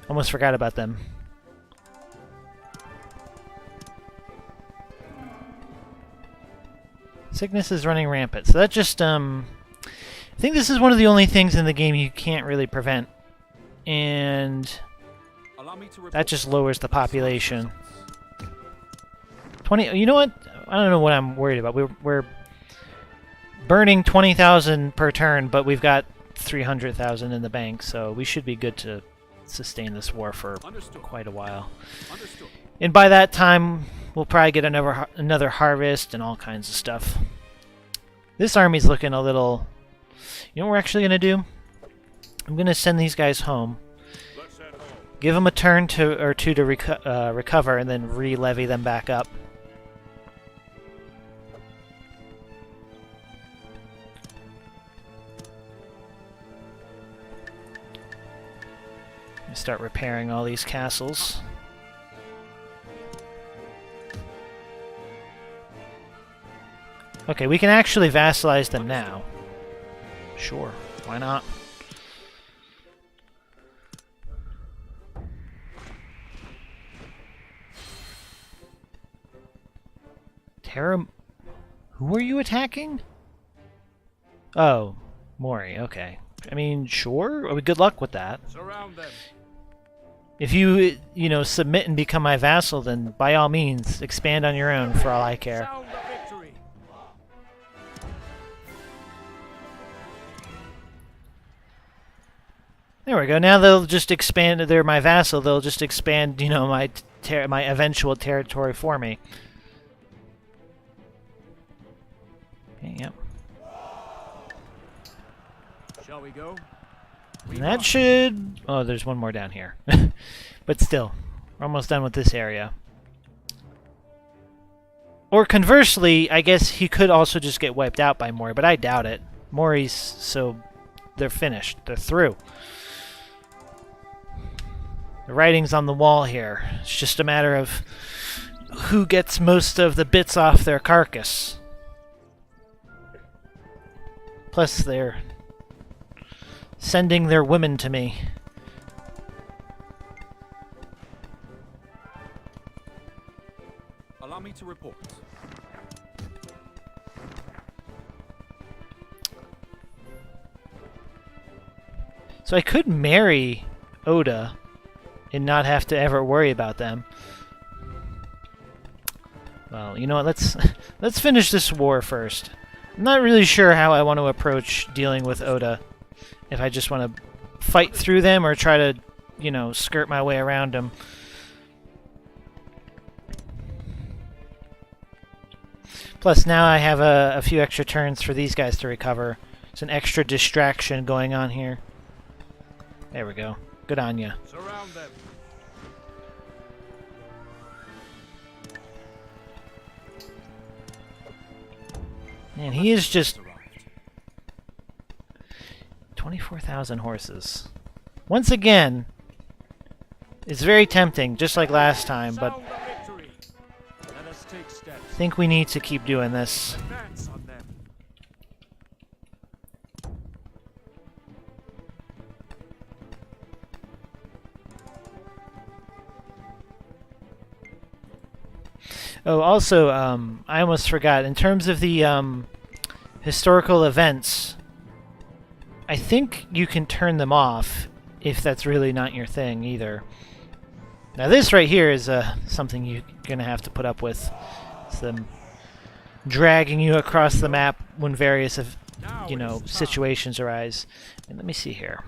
Almost forgot about them. Sickness is running rampant. So that just I think this is one of the only things in the game you can't really prevent. And Allow me to report. that just lowers the population. 20, you know what? I don't know what I'm worried about. We're burning 20,000 per turn, but we've got 300,000 in the bank, so we should be good to sustain this war for Understood. quite a while. Understood. And by that time, we'll probably get another harvest and all kinds of stuff. This army's looking a little... You know what we're actually going to do? I'm going to send these guys home. Let's head home. Give them a turn or two to recover, and then re-levy them back up. Start repairing all these castles. Okay, we can actually vassalize them now. Sure, why not? Terra... Who are you attacking? Oh, Mori, okay. I mean, sure. Well, good luck with that. Surround them. If you, submit and become my vassal, then by all means, expand on your own for all I care. Sound the victory. There we go. Now they'll just expand. They're my vassal. They'll just expand, my eventual territory for me. Okay, yep. Shall we go? And that should... Oh, there's one more down here. But still, we're almost done with this area. Or conversely, I guess he could also just get wiped out by Mori, but I doubt it. Mori's... so... they're finished. They're through. The writing's on the wall here. It's just a matter of who gets most of the bits off their carcass. Plus, they're sending their women to me. Allow me to report. So I could marry Oda and not have to ever worry about them. Well, you know what? Let's finish this war first. I'm not really sure how I want to approach dealing with Oda. If I just want to fight through them or try to, skirt my way around them. Plus, now I have a few extra turns for these guys to recover. It's an extra distraction going on here. There we go. Good on ya. Surround them. And he is just 24,000 horses. Once again, it's very tempting, just like last time, but Sound the victory. Let us take steps. I think we need to keep doing this. Advance on them. Oh, also, I almost forgot, in terms of the historical events, I think you can turn them off if that's really not your thing either. Now this right here is something you're going to have to put up with. It's them dragging you across the map when various situations arise. And let me see here.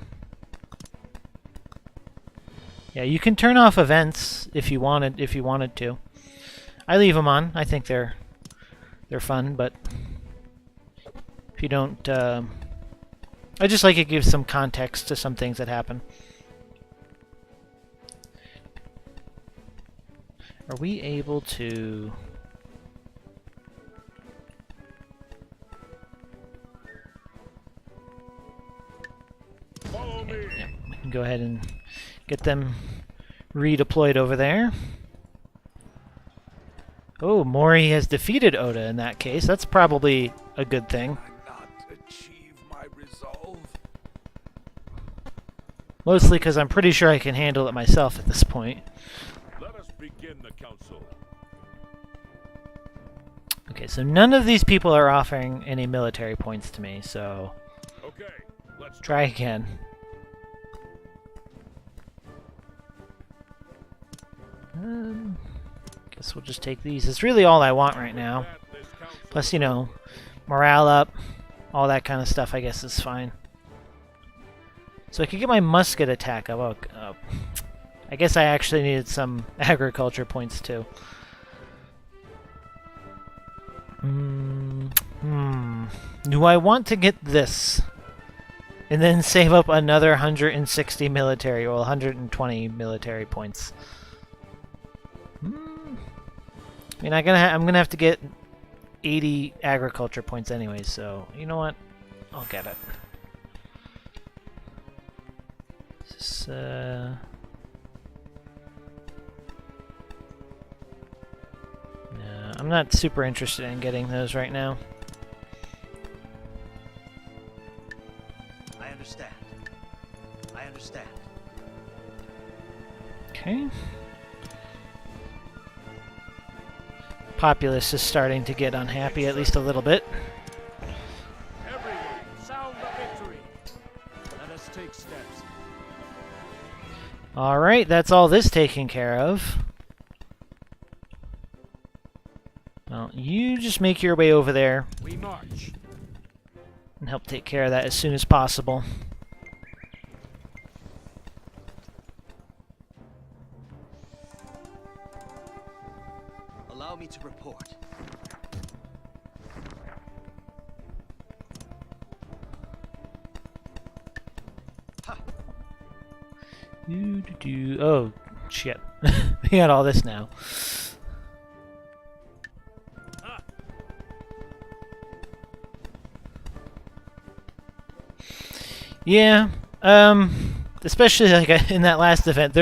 Yeah, you can turn off events if you wanted to. I leave them on. I think they're fun, but if you don't, I just like it gives some context to some things that happen. Are we able to? Follow me. Yeah, we can go ahead and get them redeployed over there. Oh, Mori has defeated Oda in that case. That's probably a good thing. Not achieve my resolve. Mostly because I'm pretty sure I can handle it myself at this point. Let us begin the council. Okay, so none of these people are offering any military points to me, so Okay, let's try again. Guess we'll just take these. It's really all I want right now. this council. Plus, morale up, all that kind of stuff I guess is fine. So I could get my musket attack up. I guess I actually needed some agriculture points too. Do I want to get this? And then save up another 160 military, or 120 military points. I mean, I'm gonna have to get 80 agriculture points anyway, so you know what? I'll get it. This, no, I'm not super interested in getting those right now. I understand. I understand. Okay. Populace is starting to get unhappy, at least a little bit. Everyone, sound the victory. Let us take steps. Alright, that's all this taken care of. Well, you just make your way over there We march. and help take care of that as soon as possible. Allow me to report. Ha! Oh, shit. We got all this now. Yeah, especially like in that last event,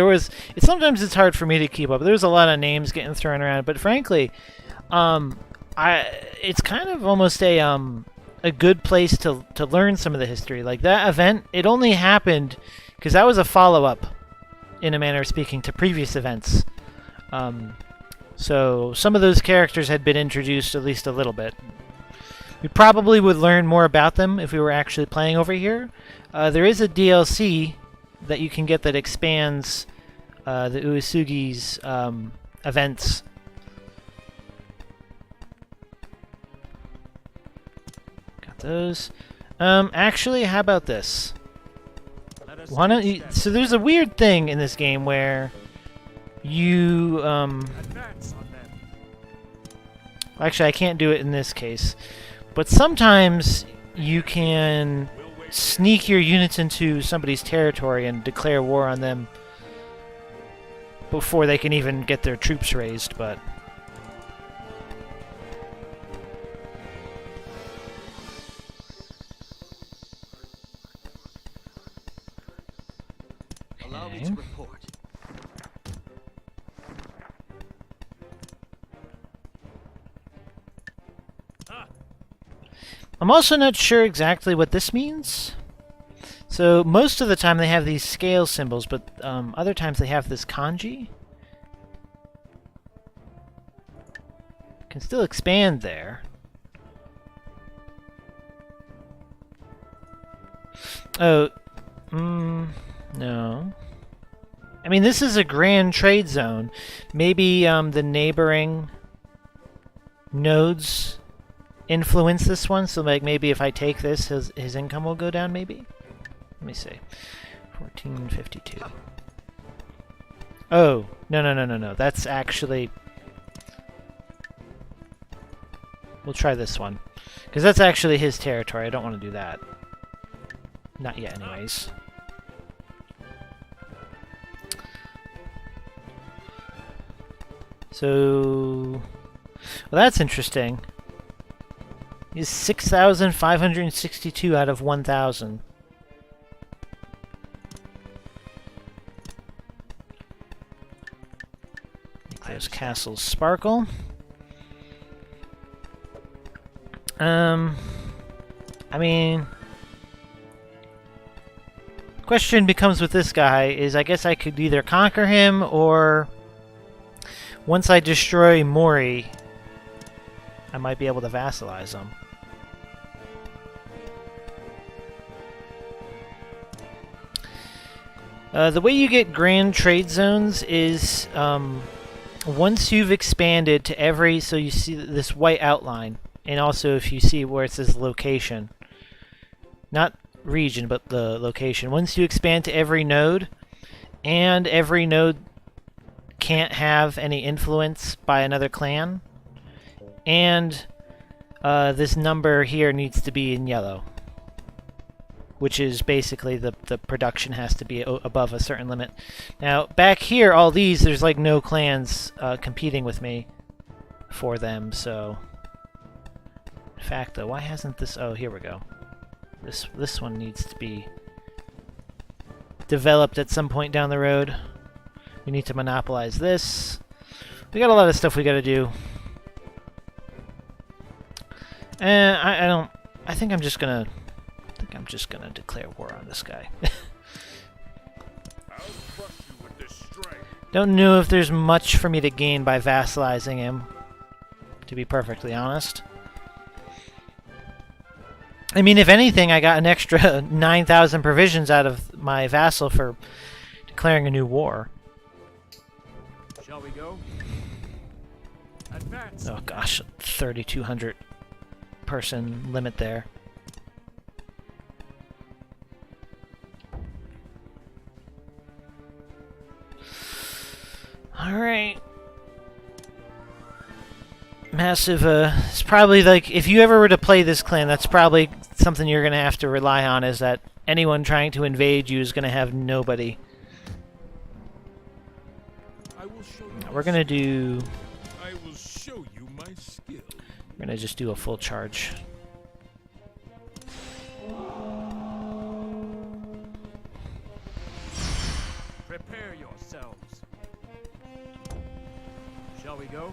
sometimes it's hard for me to keep up. There was a lot of names getting thrown around, but frankly, it's kind of almost a good place to learn some of the history. Like that event, it only happened because that was a follow-up, in a manner of speaking, to previous events. So some of those characters had been introduced at least a little bit. We probably would learn more about them if we were actually playing over here. There is a DLC that you can get that expands the Uesugi's events. Got those. Actually, how about this? Why don't you... So there's a weird thing in this game where you... Advance on them. Actually, I can't do it in this case. But sometimes you can sneak your units into somebody's territory and declare war on them before they can even get their troops raised, but... Allow me Okay. to report. I'm also not sure exactly what this means. So most of the time they have these scale symbols, but other times they have this kanji. Can still expand there. Oh, no. I mean, this is a grand trade zone. Maybe the neighboring nodes influence this one, so like maybe if I take this, his income will go down, maybe? Let me see. 1452. Oh, no. That's actually... We'll try this one. Because that's actually his territory. I don't want to do that. Not yet, anyways. So... Well, that's interesting. He's 6,562 out of 1,000. Make those castles sparkle. I mean... Question becomes with this guy is I guess I could either conquer him or... Once I destroy Mori, I might be able to vassalize him. The way you get grand trade zones is once you've expanded to every... So you see this white outline, and also if you see where it says location. Not region, but the location. Once you expand to every node, and every node can't have any influence by another clan, and this number here needs to be in yellow, which is basically the production has to be above a certain limit. Now, back here, all these, there's like no clans competing with me for them, so... In fact, though, why hasn't this... Oh, here we go. This one needs to be developed at some point down the road. We need to monopolize this. We got a lot of stuff we gotta do. And I don't... I think I'm just gonna declare war on this guy. I'll crush you with this strength. Don't know if there's much for me to gain by vassalizing him, to be perfectly honest. I mean, if anything, I got an extra 9,000 provisions out of my vassal for declaring a new war. Shall we go? Advance. Oh gosh, 3,200 person limit there. Alright. Massive, it's probably like, if you ever were to play this clan, that's probably something you're gonna have to rely on, is that anyone trying to invade you is gonna have nobody. I will show you. We're gonna do... I will show you my skill. We're gonna just do a full charge. Prepare yourselves. Shall we go?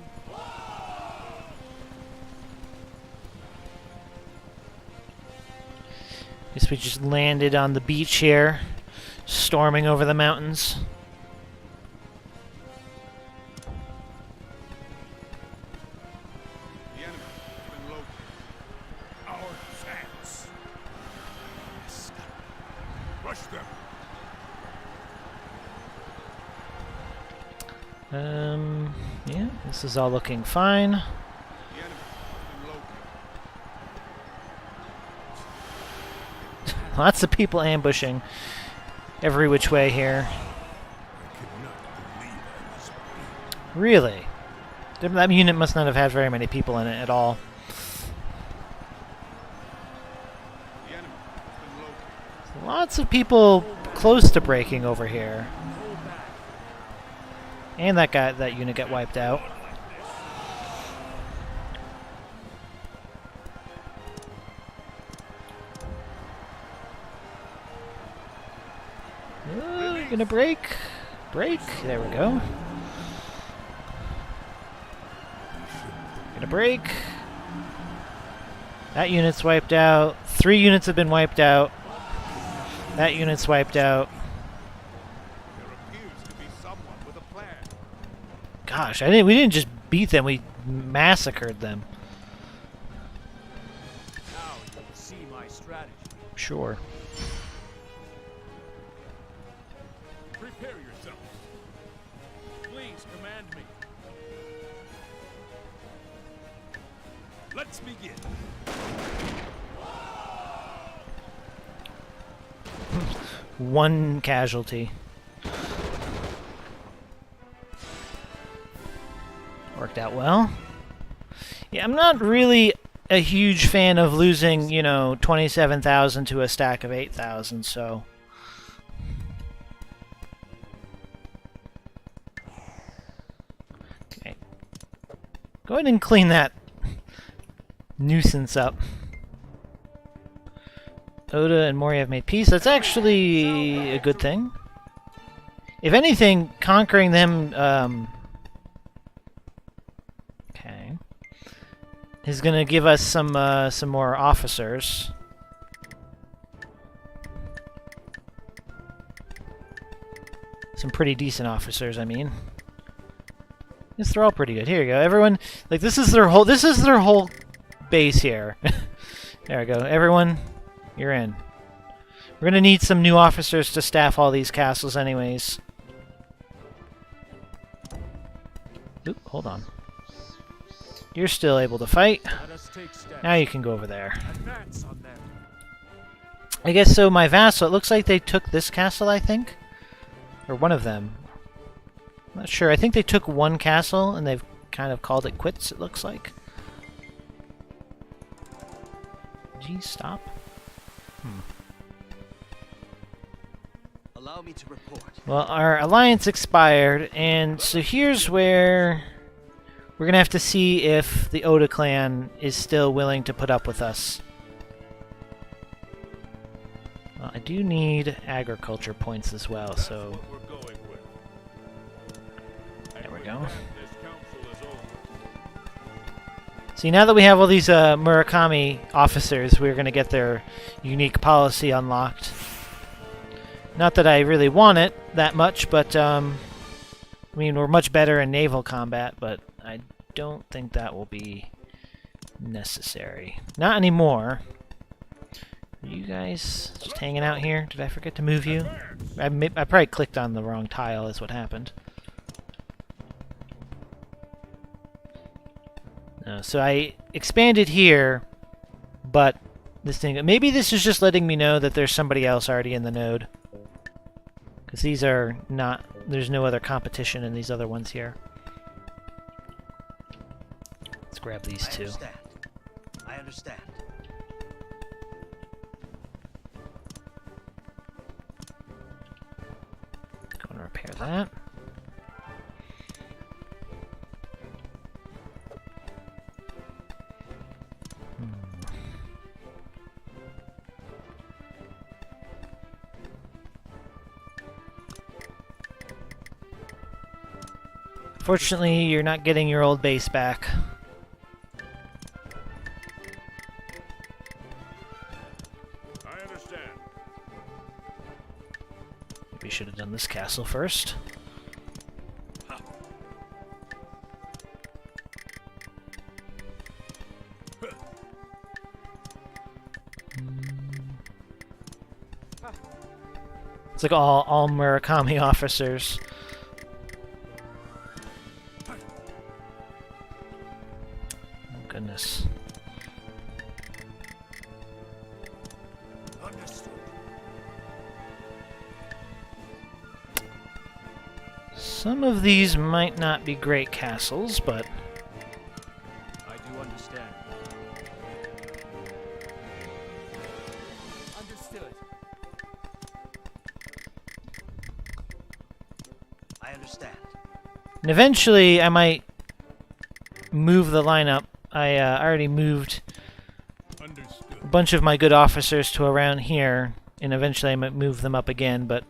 Guess we just landed on the beach here, storming over the mountains. The enemy has been located. Our chance. Rush them. Yeah, this is all looking fine. The enemy has been located. Lots of people ambushing every which way here. I could not believe I was beaten. Really? That unit must not have had very many people in it at all. The enemy has been located. Lots of people close to breaking over here. And that unit got wiped out. Gonna break. Break. There we go. Gonna break. That unit's wiped out. 3 units have been wiped out. That unit's wiped out. There appears to be someone with a plan. Gosh, we didn't just beat them, we massacred them. Now you'll see my strategy. Sure. Prepare yourselves. Please command me. Let's begin. One casualty. Worked out well. Yeah, I'm not really a huge fan of losing, 27,000 to a stack of 8,000, so... Okay. Go ahead and clean that nuisance up. Oda and Mori have made peace. That's actually a good thing. If anything, conquering them, okay, is gonna give us some more officers. Some pretty decent officers, I mean. Yes, they're all pretty good. Here you go. Everyone, like, this is their whole base here. There we go. Everyone, you're in. We're gonna need some new officers to staff all these castles anyways. Oop, hold on. You're still able to fight. Let us take steps. Now you can go over there. Advance on them. I guess so, my vassal, it looks like they took this castle, I think? Or one of them. I'm not sure. I think they took one castle, and they've kind of called it quits, it looks like. Geez, stop. Allow me to report. Well, our alliance expired, and so here's where we're gonna have to see if the Oda clan is still willing to put up with us. Well, I do need agriculture points as well, That's so what we're going with. there we And go. with that, this council is over. See, now that we have all these Murakami officers, we're gonna get their unique policy unlocked. Not that I really want it that much, but, I mean, we're much better in naval combat, but I don't think that will be necessary. Not anymore. Are you guys just hanging out here? Did I forget to move you? I probably clicked on the wrong tile, is what happened. No, so I expanded here, but this thing... Maybe this is just letting me know that there's somebody else already in the node. Because these are not... There's no other competition in these other ones here. Let's grab these I two. understand. I understand. Go and repair that. Fortunately, you're not getting your old base back. I understand. Maybe we should have done this castle first. It's like all Murakami officers. Goodness. Understood. Some of these might not be great castles, but I do understand. Understood. I understand. and eventually I might move the lineup. I already moved Understood. a bunch of my good officers to around here, and eventually I might move them up again, but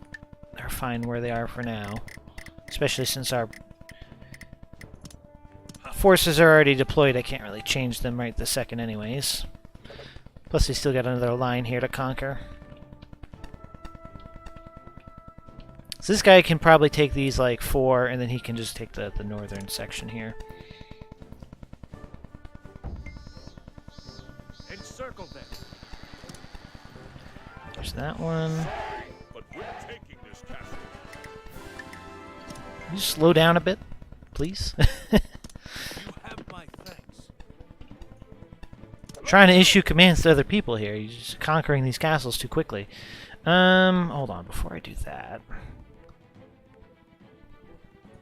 are fine where they are for now. Especially since our forces are already deployed, I can't really change them right this second anyways. Plus we still got another line here to conquer. So this guy can probably take these like 4, and then he can just take the northern section here. Encircle them. There's that one. But we're taking this castle. Can you slow down a bit, please? You have my thanks. Trying to issue commands to other people here. You're just conquering these castles too quickly. Hold on, before I do that.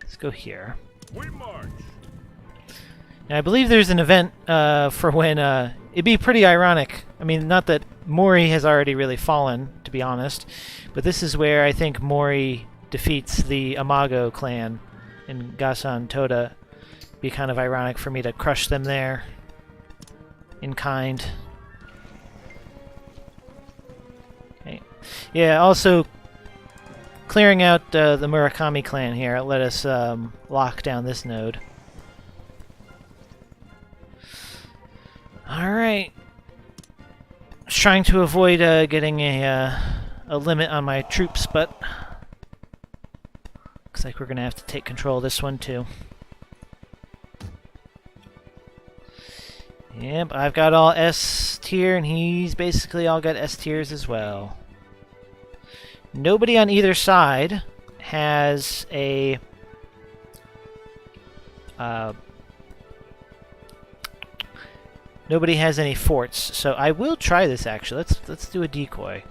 Let's go here. We march. Now, I believe there's an event for when... it'd be pretty ironic. I mean, not that Mori has already really fallen, to be honest, but this is where I think Mori defeats the Amago clan in Gasan Toda. Be kind of ironic for me to crush them there in kind. Okay. Yeah, also clearing out the Murakami clan here let us lock down this node. Alright. I was trying to avoid getting a limit on my troops, but looks like we're going to have to take control of this one too. Yep, I've got all S tier, and he's basically all got S tiers as well. Nobody on either side has a... nobody has any forts, so I will try this actually. Let's do a decoy.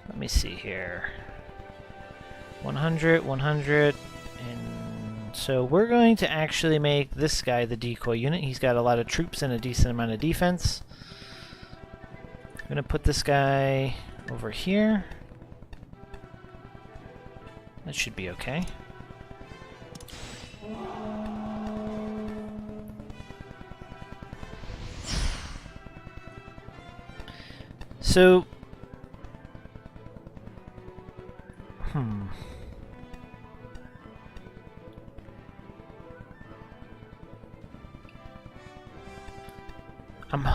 Let me see here. 100, 100, and so we're going to actually make this guy the decoy unit. He's got a lot of troops and a decent amount of defense. I'm gonna put this guy over here. That should be okay. So, I'm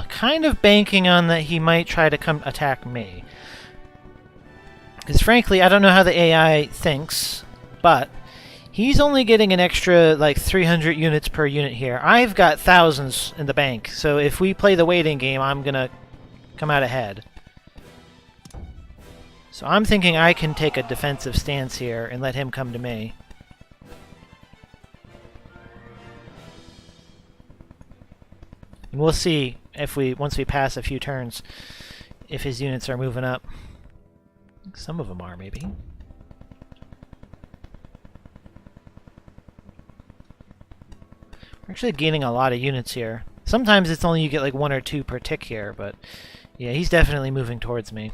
kind of banking on that he might try to come attack me. Because frankly, I don't know how the AI thinks, but he's only getting an extra like 300 units per unit here. I've got thousands in the bank, so if we play the waiting game, I'm gonna come out ahead. So I'm thinking I can take a defensive stance here and let him come to me. And we'll see if once we pass a few turns, if his units are moving up. Some of them are, maybe. We're actually gaining a lot of units here. Sometimes it's only you get like 1 or 2 per tick here, but yeah, he's definitely moving towards me.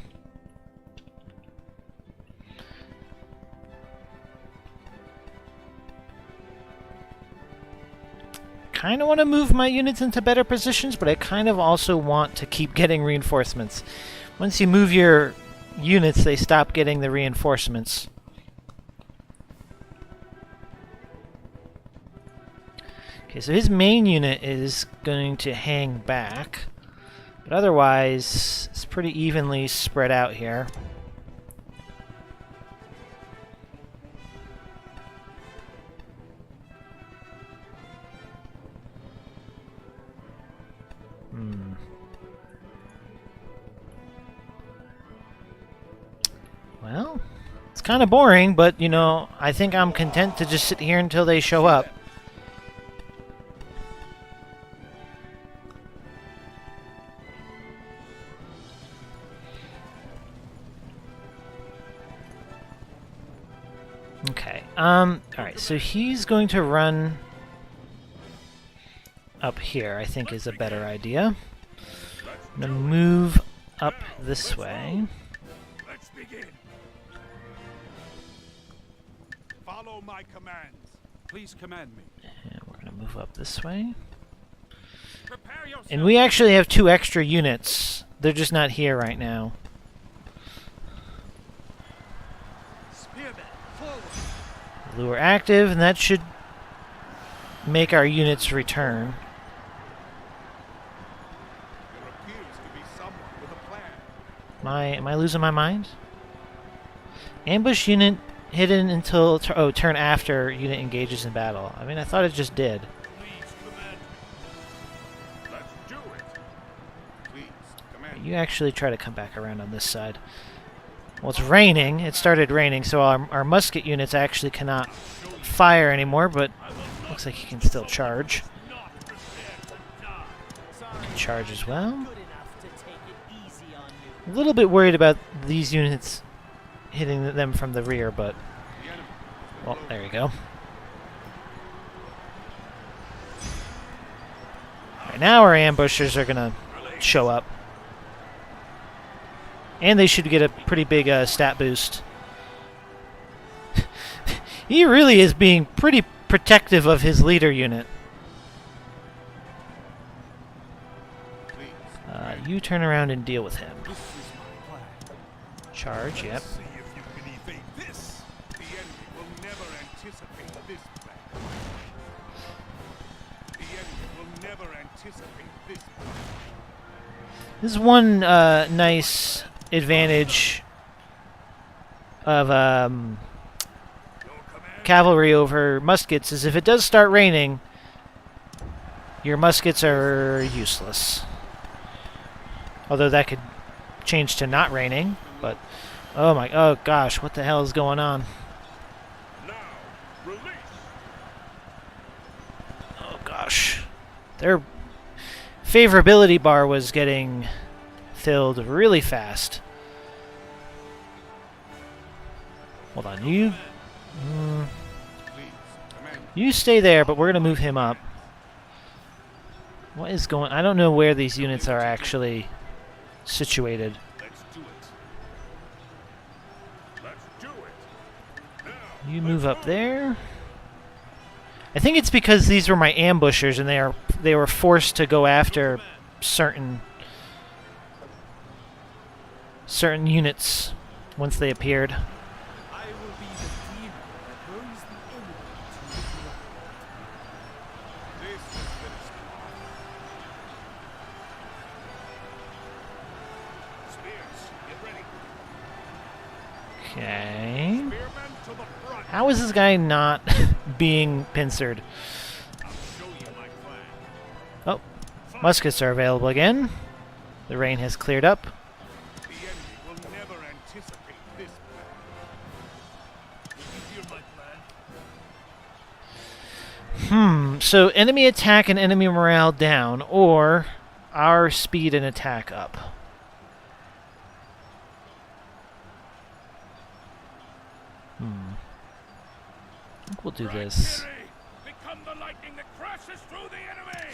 Kind of want to move my units into better positions, but I kind of also want to keep getting reinforcements. Once you move your units, they stop getting the reinforcements. Okay, so his main unit is going to hang back, but otherwise it's pretty evenly spread out here. Well, it's kind of boring, but, you know, I think I'm content to just sit here until they show up. Okay, alright, so he's going to run up here, I think is a better idea. I'm going to move up this way. Let's begin. Follow my commands. Please command me. And we're going to move up this way. Prepare yourself. And we actually have 2 extra units. They're just not here right now. Lure active, and that should make our units return. There appears to be someone with a plan. Am I losing my mind? Ambush unit hidden until turn after unit engages in battle. I mean, I thought it just did. Please, Commander. Let's do it. Please, Commander. You actually try to come back around on this side. Well, it's raining. It started raining, so our musket units actually cannot fire anymore, but looks like he can still charge. Can charge as well. A little bit worried about these units hitting them from the rear, but... Well, there you go. Alright, now our ambushers are gonna show up. And they should get a pretty big stat boost. He really is being pretty protective of his leader unit. You turn around and deal with him. Charge, yep. See if you can evade this. The enemy will never anticipate this plan. The enemy will never anticipate this plan. This is one nice advantage of cavalry over muskets, is if it does start raining, your muskets are useless. Although that could change to not raining, but oh gosh, what the hell is going on? Now, release. Oh gosh. Their favorability bar was getting filled really fast. Hold on, you you stay there, but we're gonna move him up. What is going? I don't know where these units are actually situated. Let's do it. Let's do it. Now, You move up there. I think it's because these were my ambushers, and they were forced to go after certain units once they appeared. I will be the demon that burns the enemy to the ground. this is finished. Spears, get ready. Okay. Spearmen to the front. How is this guy not being pincered? I'll show you my plan. Oh, muskets are available again. The rain has cleared up. The enemy will never anticipate this plan. Did you hear my plan? So enemy attack and enemy morale down, or our speed and attack up. I think we'll do this. Mary, become the lightning that crashes through the enemy.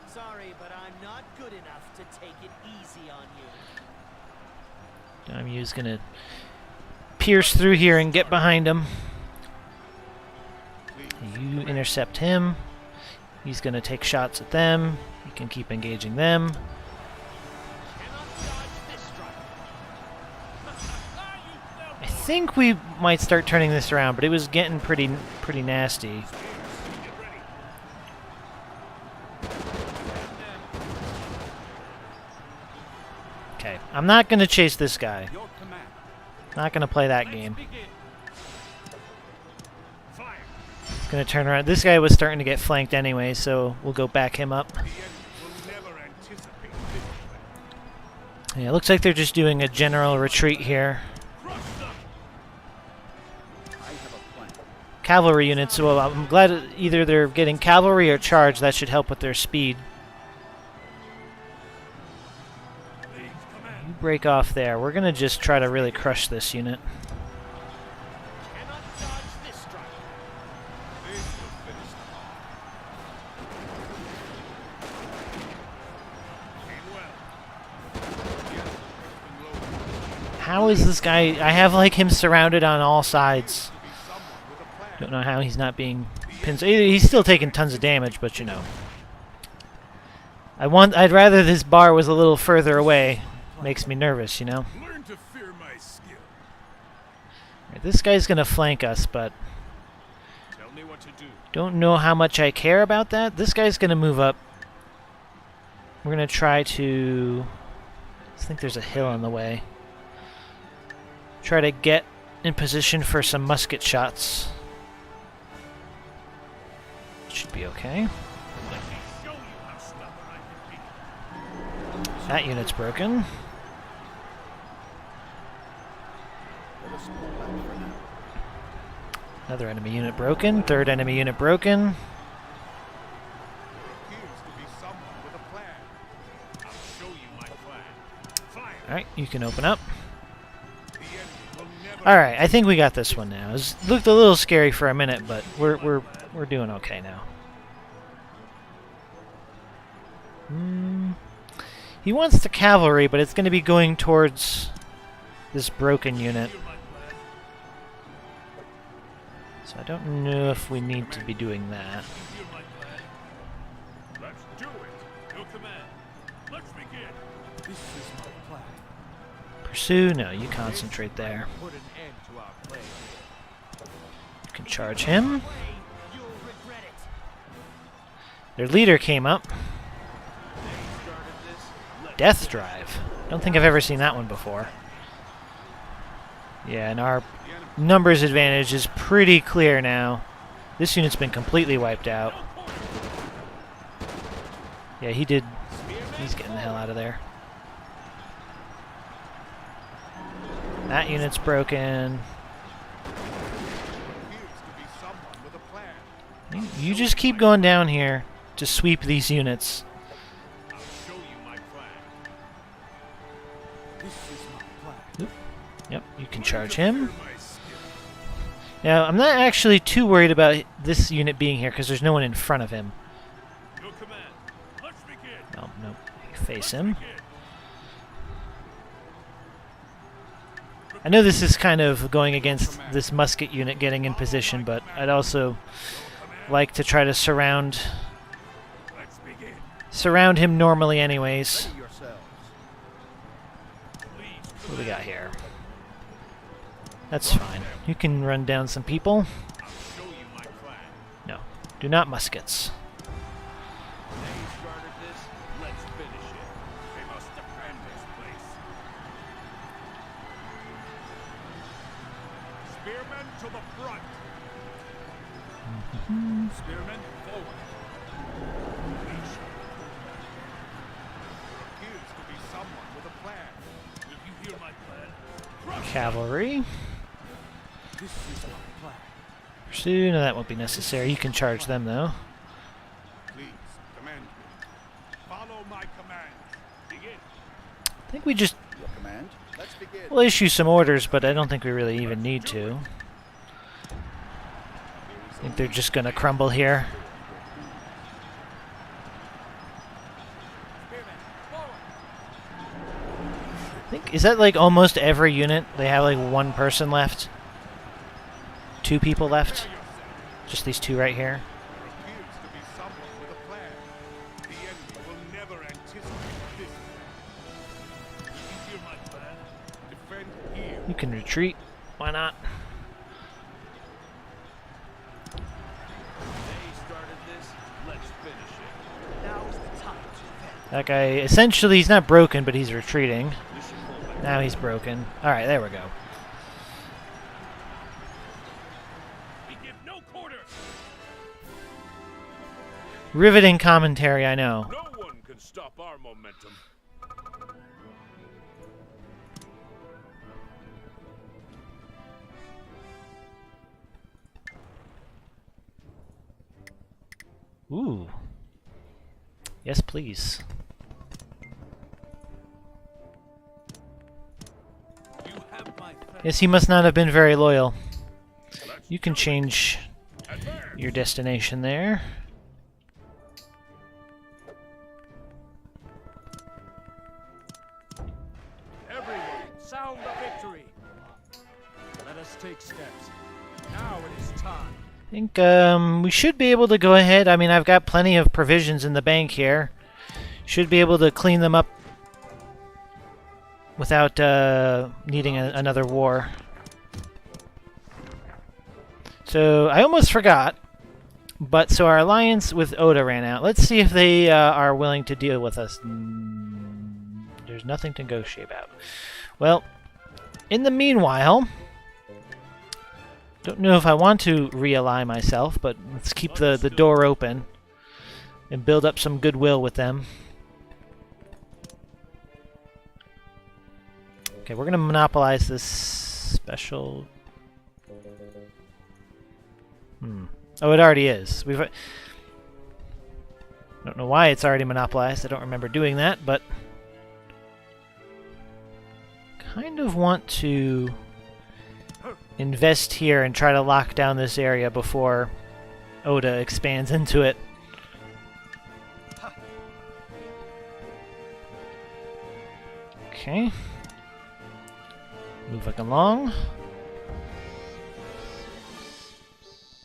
Sorry, but I'm not good enough to take it easy on you. Daimu's gonna pierce through here and get behind him. You intercept him. He's gonna take shots at them. You can keep engaging them. I think we might start turning this around, but it was getting pretty nasty. Okay, I'm not gonna chase this guy. Your command. Not gonna play that game. Begin. Fire. He's gonna turn around. This guy was starting to get flanked anyway, so we'll go back him up. The enemy will never anticipate this plan. Yeah, it looks like they're just doing a general retreat here. Crush them. I have a plan. Cavalry units, well, I'm glad either they're getting cavalry or charge. That should help with their speed. Please, Commander. You break off there. We're gonna just try to really crush this unit. Cannot dodge this strike. This will finish them off. Aim well. The enemy has been loaded. How is this guy? I have like him surrounded on all sides. Be someone with a plan. Don't know how he's not being pinned. He's still taking tons of damage, but you know. I'd rather this bar was a little further away. Makes me nervous, you know. Learn to fear my skill. Right, this guy's gonna flank us, but Tell me what to do. don't know how much I care about that. This guy's gonna move up. We're gonna try to... I think there's a hill in the way. Try to get in position for some musket shots. Should be okay. Let me show you how stubborn I can be. That unit's broken. Let us pull back for now. Another enemy unit broken. Third enemy unit broken. There appears to be someone with a plan. I'll show you my plan. Fire. Alright, you can open up. The enemy will never Alright, I think we got this one now. It looked a little scary for a minute, but we're doing okay now. He wants the cavalry, but it's going to be going towards this broken unit. So I don't know if we need to be doing that. Let's do it. Your command. Let's begin. This is my plan. Pursue? No, you concentrate there. Put an end to our play. You can charge him. You'll regret it. Their leader came up. They started this. Let's Death Drive. Don't think I've ever seen that one before. Yeah, and our numbers advantage is pretty clear now. This unit's been completely wiped out. Yeah, he did. He's getting the hell out of there. That unit's broken. Appears to be someone with a plan. You just keep going down here to sweep these units. I'll show you my plan. This is my plan. Yep, you can charge him. My skill. Now, I'm not actually too worried about this unit being here because there's no one in front of him. Your command. Let's begin. No, no, you face him. I know this is kind of going against this musket unit getting in position, but I'd also like to try to surround him normally anyways. Ready yourselves. What do we got here? That's fine. You can run down some people. I'll show you my plan. No, do not muskets. They started this. Let's finish it. They must defend this place. Spearmen to the front. Spearmen forward. Appears to be someone with a plan. Will you hear my plan? Cavalry. This is my plan. Pursue. No, that won't be necessary. You can charge them though. Please, command me. Follow my commands. Begin. I think we just Your command. Let's begin. will issue some orders, but I don't think we really even need to. I think they're just gonna crumble here. I think, is that like almost every unit? They have like one person left? 2 people left? Just these 2 right here? There appears to be someone with a plan. The enemy will never anticipate this. Will you hear my plan? Defend here. You can retreat. Why not? They started this. Let's finish it. Now is the time to defend. That guy, essentially, he's not broken, but he's retreating. We should pull back. Now he's broken. Alright, there we go. We give no quarter. Riveting commentary, I know. No one can stop our momentum. Ooh. Yes, please. You have my plan. Yes, he must not have been very loyal. You can change your destination there. Everyone, sound the victory. Let us take steps. Now it is time. I think we should be able to go ahead. I mean, I've got plenty of provisions in the bank here. Should be able to clean them up without needing another war. So I almost forgot, but so our alliance with Oda ran out. Let's see if they are willing to deal with us. There's nothing to negotiate about. Well, in the meanwhile, don't know if I want to realign myself, but let's keep the door open and build up some goodwill with them. Okay, we're going to monopolize this special... Oh, it already is. I don't know why it's already monopolized. I don't remember doing that, but... kind of want to invest here and try to lock down this area before Oda expands into it. Okay. Moving along.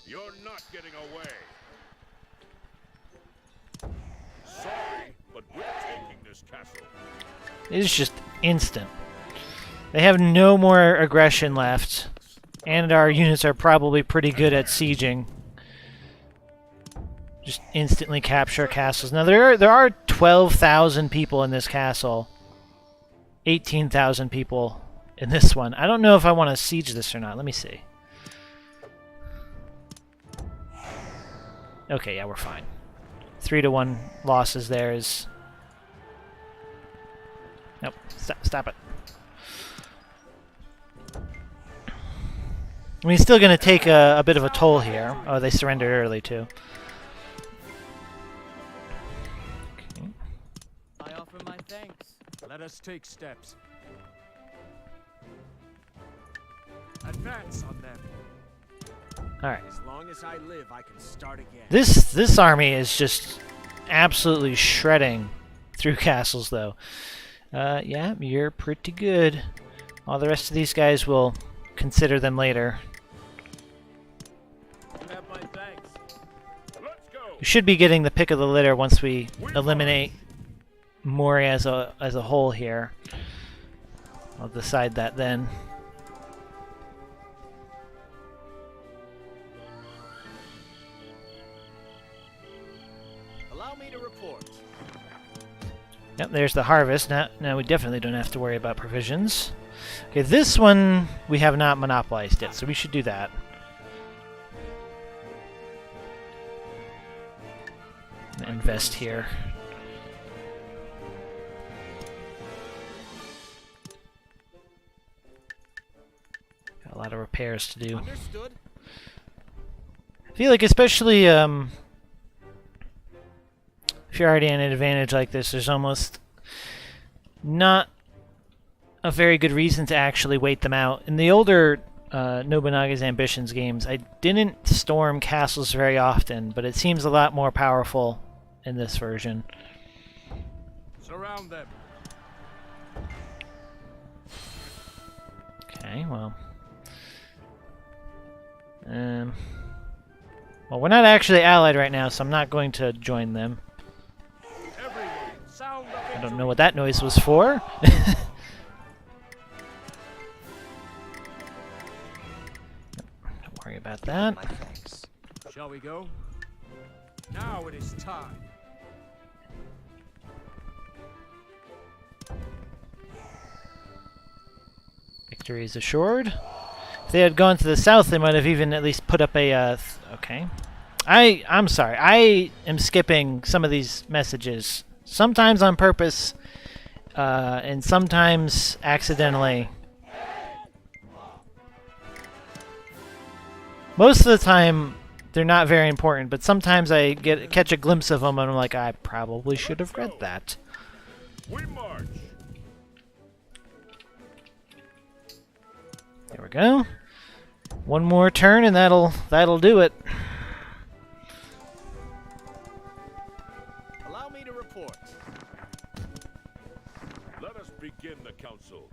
You're not getting away. Sorry, but we're taking this castle. It's just instant. They have no more aggression left, and our units are probably pretty good at sieging. Just instantly capture castles. Now there are 12,000 people in this castle. 18,000 people in this one. I don't know if I want to siege this or not. Let me see. Okay, yeah, we're fine. 3-1 losses there is... Nope, stop it. I mean, he's still going to take a bit of a toll here. Oh, they surrendered early, too. Okay. I offer my thanks. Let us take steps. Advance on them. Alright. As long as I live, I can start again. This army is just absolutely shredding through castles, though. Yeah, you're pretty good. All the rest of these guys will consider them later. You have my thanks. Let's go. We should be getting the pick of the litter once we eliminate Mori as a whole here. I'll decide that then. Allow me to report. Yep, there's the harvest. Now we definitely don't have to worry about provisions. Okay, this one we have not monopolized yet, so we should do that. Invest here. Got a lot of repairs to do. Understood. I feel like especially if you're already in an advantage like this, there's almost not a very good reason to actually wait them out. In the older Nobunaga's Ambitions games, I didn't storm castles very often, but it seems a lot more powerful in this version. Surround them. Okay, well... well, we're not actually allied right now, so I'm not going to join them. Everyone, sound the victory. I don't know what that noise was for. Don't worry about that. My thanks. Shall we go? Now it is time. Victory is assured. If they had gone to the south, they might have even at least put up a... okay. I'm sorry. I am skipping some of these messages. Sometimes on purpose, and sometimes accidentally. Most of the time, they're not very important, but sometimes I catch a glimpse of them and I'm like, I probably should have read that. We march. There we go. One more turn and that'll do it. Allow me to report. Let us begin the council.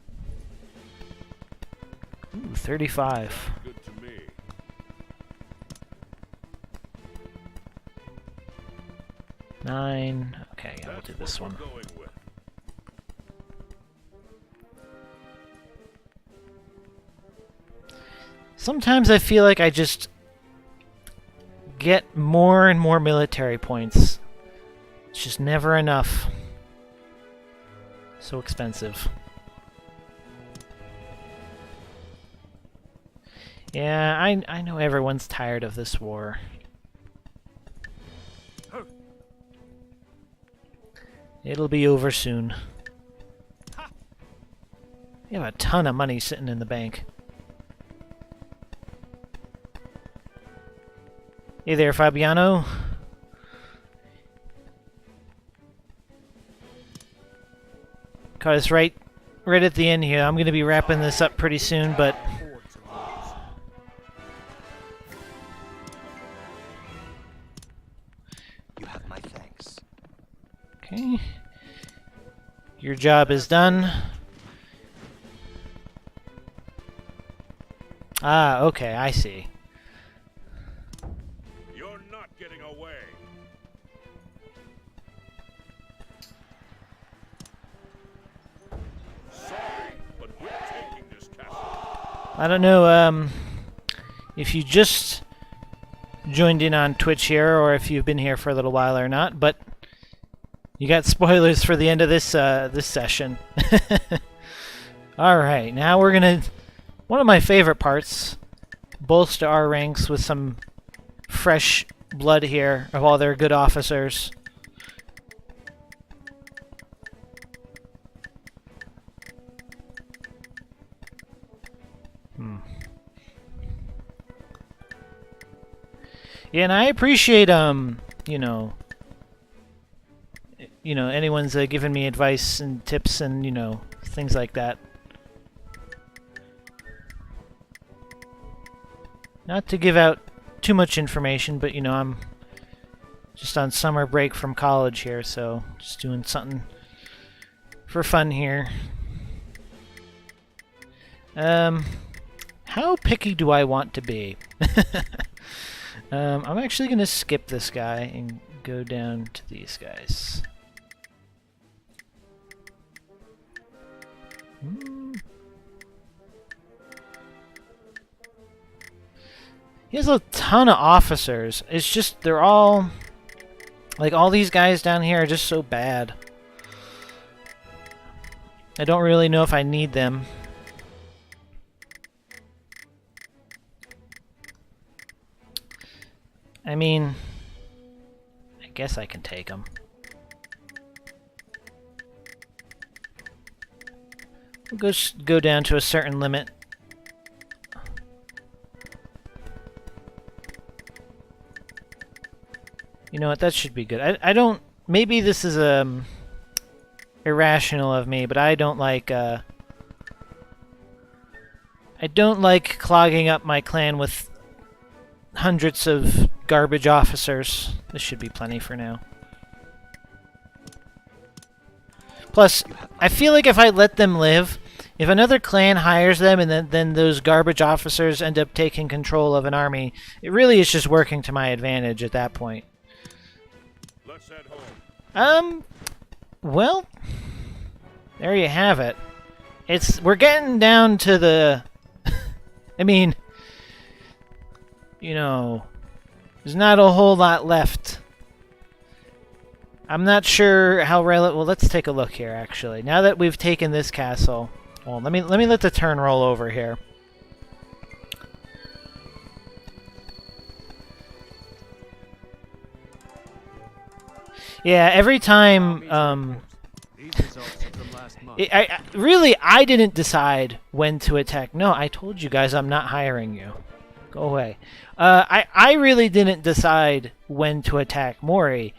Ooh, 35. Good to me. 9. Okay, yeah, we'll That's do this what one. we're going with. Sometimes I feel like I just get more and more military points. It's just never enough. So expensive. Yeah, I know everyone's tired of this war. It'll be over soon. You have a ton of money sitting in the bank. Hey there, Fabiano. Caught us right at the end here. I'm going to be wrapping this up pretty soon, but You have my thanks. okay. Your job is done. Ah, okay, I see. You're not getting away. Sorry, but we're taking this castle. I don't know if you just joined in on Twitch here or if you've been here for a little while or not, but you got spoilers for the end of this this session. All right, now we're gonna one of my favorite parts, bolster our ranks with some fresh blood here of all their good officers. Yeah, and I appreciate you know, anyone's giving me advice and tips and things like that. Not to give out too much information, but I'm just on summer break from college here, so just doing something for fun here. How picky do I want to be? I'm actually going to skip this guy and go down to these guys. He has a ton of officers. It's just, they're all... Like, all these guys down here are just so bad. I don't really know if I need them. I mean, I guess I can take them. We'll go down to a certain limit. You know what? That should be good. I don't... Maybe this is irrational of me, but I don't like clogging up my clan with hundreds of garbage officers. This should be plenty for now. Plus, I feel like if I let them live, if another clan hires them and then those garbage officers end up taking control of an army, it really is just working to my advantage at that point. Let's head home. Well, there you have it. We're getting down to the... I mean... there's not a whole lot left. I'm not sure how relevant... Well, let's take a look here, actually. Now that we've taken this castle... Well, let me let the turn roll over here. Yeah, every time... These results are from last month. I didn't decide when to attack. No, I told you guys I'm not hiring you. Go away. I really didn't decide when to attack Mori.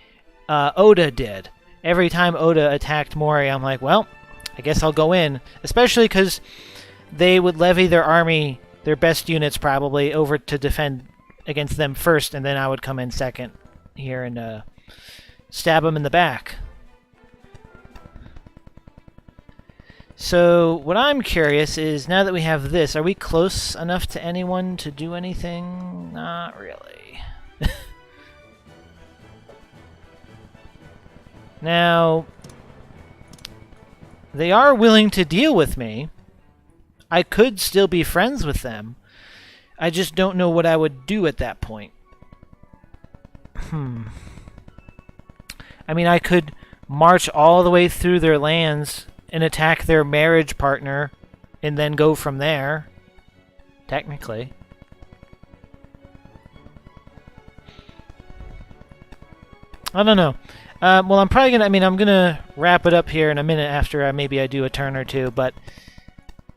Oda did. Every time Oda attacked Mori, I'm like, well, I guess I'll go in. Especially because they would levy their army, their best units probably, over to defend against them first, and then I would come in second here and stab them in the back. So, what I'm curious is, now that we have this, are we close enough to anyone to do anything? Not really. Now, they are willing to deal with me. I could still be friends with them. I just don't know what I would do at that point. I mean, I could march all the way through their lands and attack their marriage partner and then go from there. Technically. I don't know. Well, I'm probably gonna... I mean, I'm gonna wrap it up here in a minute after maybe I do a turn or two, but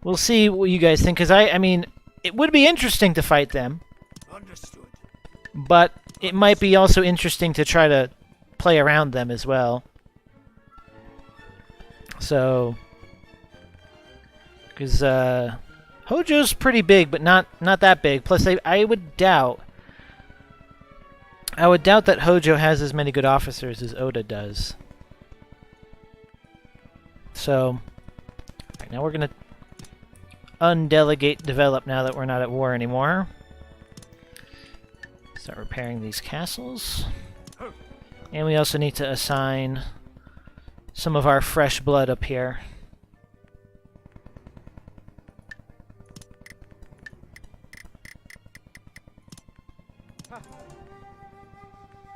we'll see what you guys think, because I mean, it would be interesting to fight them. Understood. But it might be also interesting to try to play around them as well. So, because Hojo's pretty big, but not that big. Plus, I would doubt that Hojo has as many good officers as Oda does. So, right, now we're gonna undelegate develop now that we're not at war anymore. Start repairing these castles. And we also need to assign some of our fresh blood up here.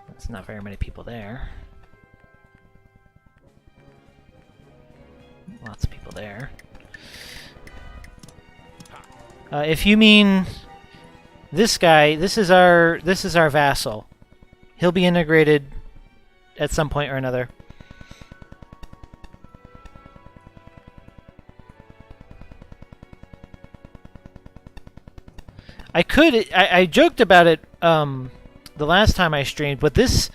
There's not very many people there. Lots of people there. If you mean this guy, this is our vassal. He'll be integrated at some point or another. I joked about it the last time I streamed, but this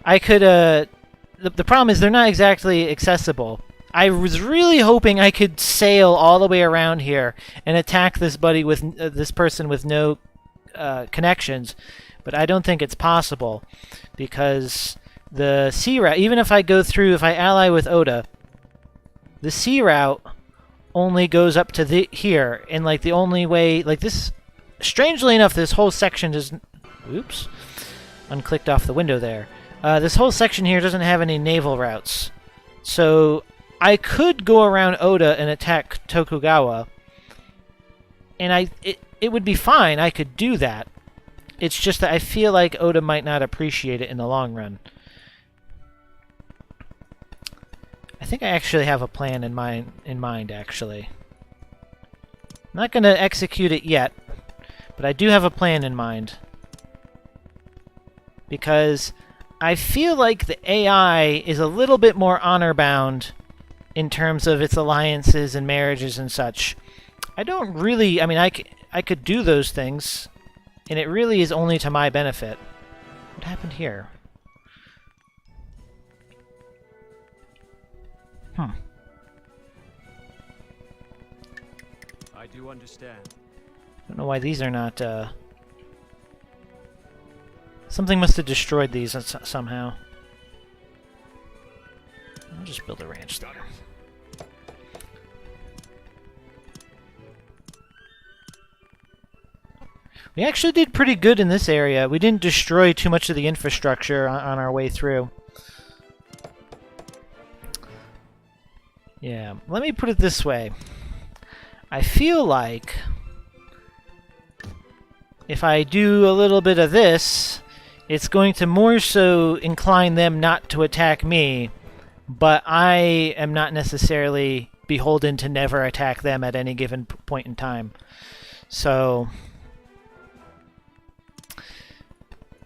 I could the problem is they're not exactly accessible. I was really hoping I could sail all the way around here and attack this person with no connections, but I don't think it's possible because the sea route, even if I ally with Oda, the sea route only goes up to here, and like the only way, like this, strangely enough, this whole section is, oops, unclicked off the window there. This whole section here doesn't have any naval routes, so I could go around Oda and attack Tokugawa, and it would be fine. I could do that. It's just that I feel like Oda might not appreciate it in the long run. I think I actually have a plan in mind, actually. I'm not going to execute it yet, but I do have a plan in mind. Because I feel like the AI is a little bit more honor-bound in terms of its alliances and marriages and such. I don't really... I mean, I could do those things, and it really is only to my benefit. What happened here? I do understand. I don't know why these are not, Something must have destroyed these somehow. I'll just build a ranch there. We actually did pretty good in this area. We didn't destroy too much of the infrastructure on our way through. Yeah, let me put it this way. I feel like if I do a little bit of this, it's going to more so incline them not to attack me, but I am not necessarily beholden to never attack them at any given point in time. So,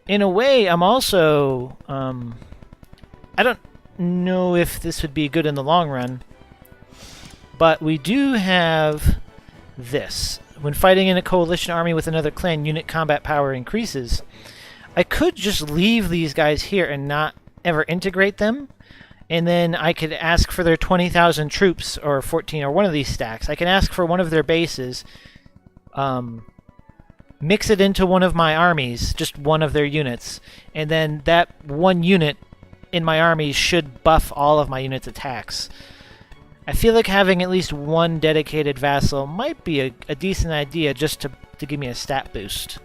in a way, I'm also... I don't know if this would be good in the long run, but we do have this. When fighting in a coalition army with another clan, unit combat power increases. I could just leave these guys here and not ever integrate them, and then I could ask for their 20,000 troops, or 14, or one of these stacks. I can ask for one of their bases, mix it into one of my armies, just one of their units, and then that one unit in my army should buff all of my units' attacks. I feel like having at least one dedicated vassal might be a decent idea just to give me a stat boost.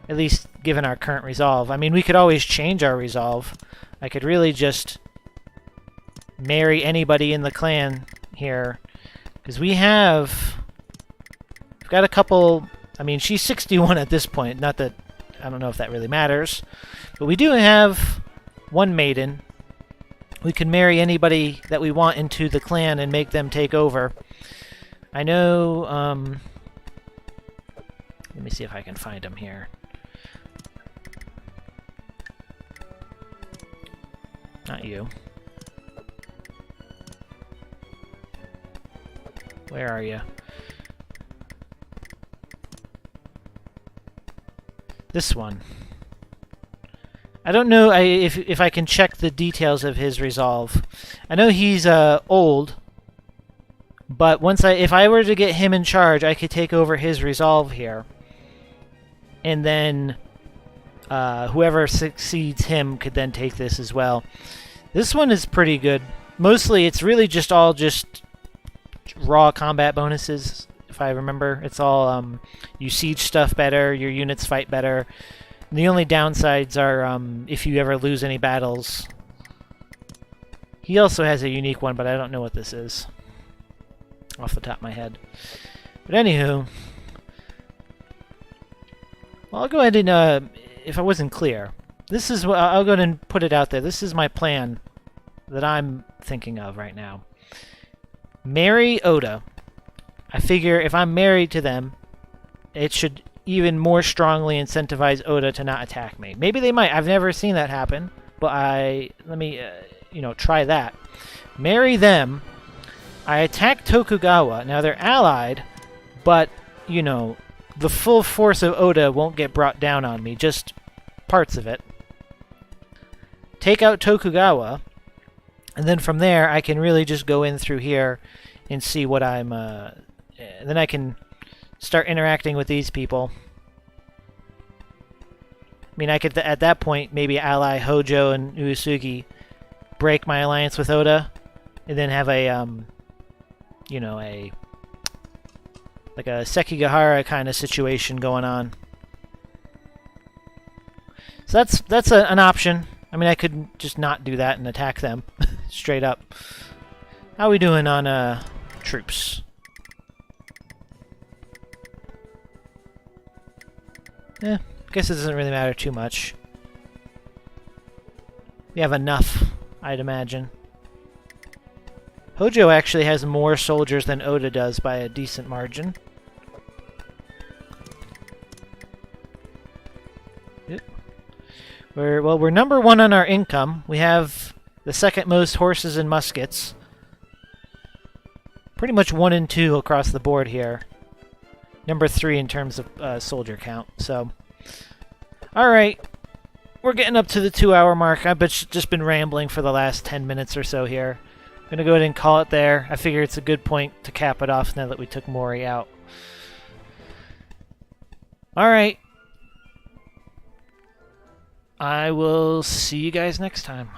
At least given our current resolve. I mean, we could always change our resolve. I could really just marry anybody in the clan here. Because we've got a couple... I mean, she's 61 at this point. Not that I don't know if that really matters. But we do have one maiden. We can marry anybody that we want into the clan and make them take over. I know, let me see if I can find him here. Not you. Where are you? This one. I don't know if I can check the details of his resolve. I know he's old, but if I were to get him in charge, I could take over his resolve here, and then whoever succeeds him could then take this as well. This one is pretty good. Mostly, it's really just raw combat bonuses. If I remember, it's all you siege stuff better, your units fight better. The only downsides are if you ever lose any battles. He also has a unique one, but I don't know what this is off the top of my head. But anywho, well, I'll go ahead and, if I wasn't clear, this is what I'll go ahead and put it out there. This is my plan that I'm thinking of right now. Marry Oda. I figure if I'm married to them, it should even more strongly incentivize Oda to not attack me. Maybe they might. I've never seen that happen, but let me try that. Marry them. I attack Tokugawa. Now they're allied, but the full force of Oda won't get brought down on me, just parts of it. Take out Tokugawa, and then from there I can really just go in through here and see what I'm then I can start interacting with these people. I mean, I could at that point maybe ally Hojo and Uesugi, break my alliance with Oda, and then have a like a Sekigahara kind of situation going on. So that's an option. I mean, I could just not do that and attack them straight up. How are we doing on troops? I guess it doesn't really matter too much. We have enough, I'd imagine. Hojo actually has more soldiers than Oda does by a decent margin. Yep. We're number 1 on our income. We have the second most horses and muskets. Pretty much 1 and 2 across the board here. Number 3 in terms of soldier count. So, alright. We're getting up to the 2-hour mark. I've just been rambling for the last 10 minutes or so here. I'm going to go ahead and call it there. I figure it's a good point to cap it off now that we took Mori out. Alright. I will see you guys next time.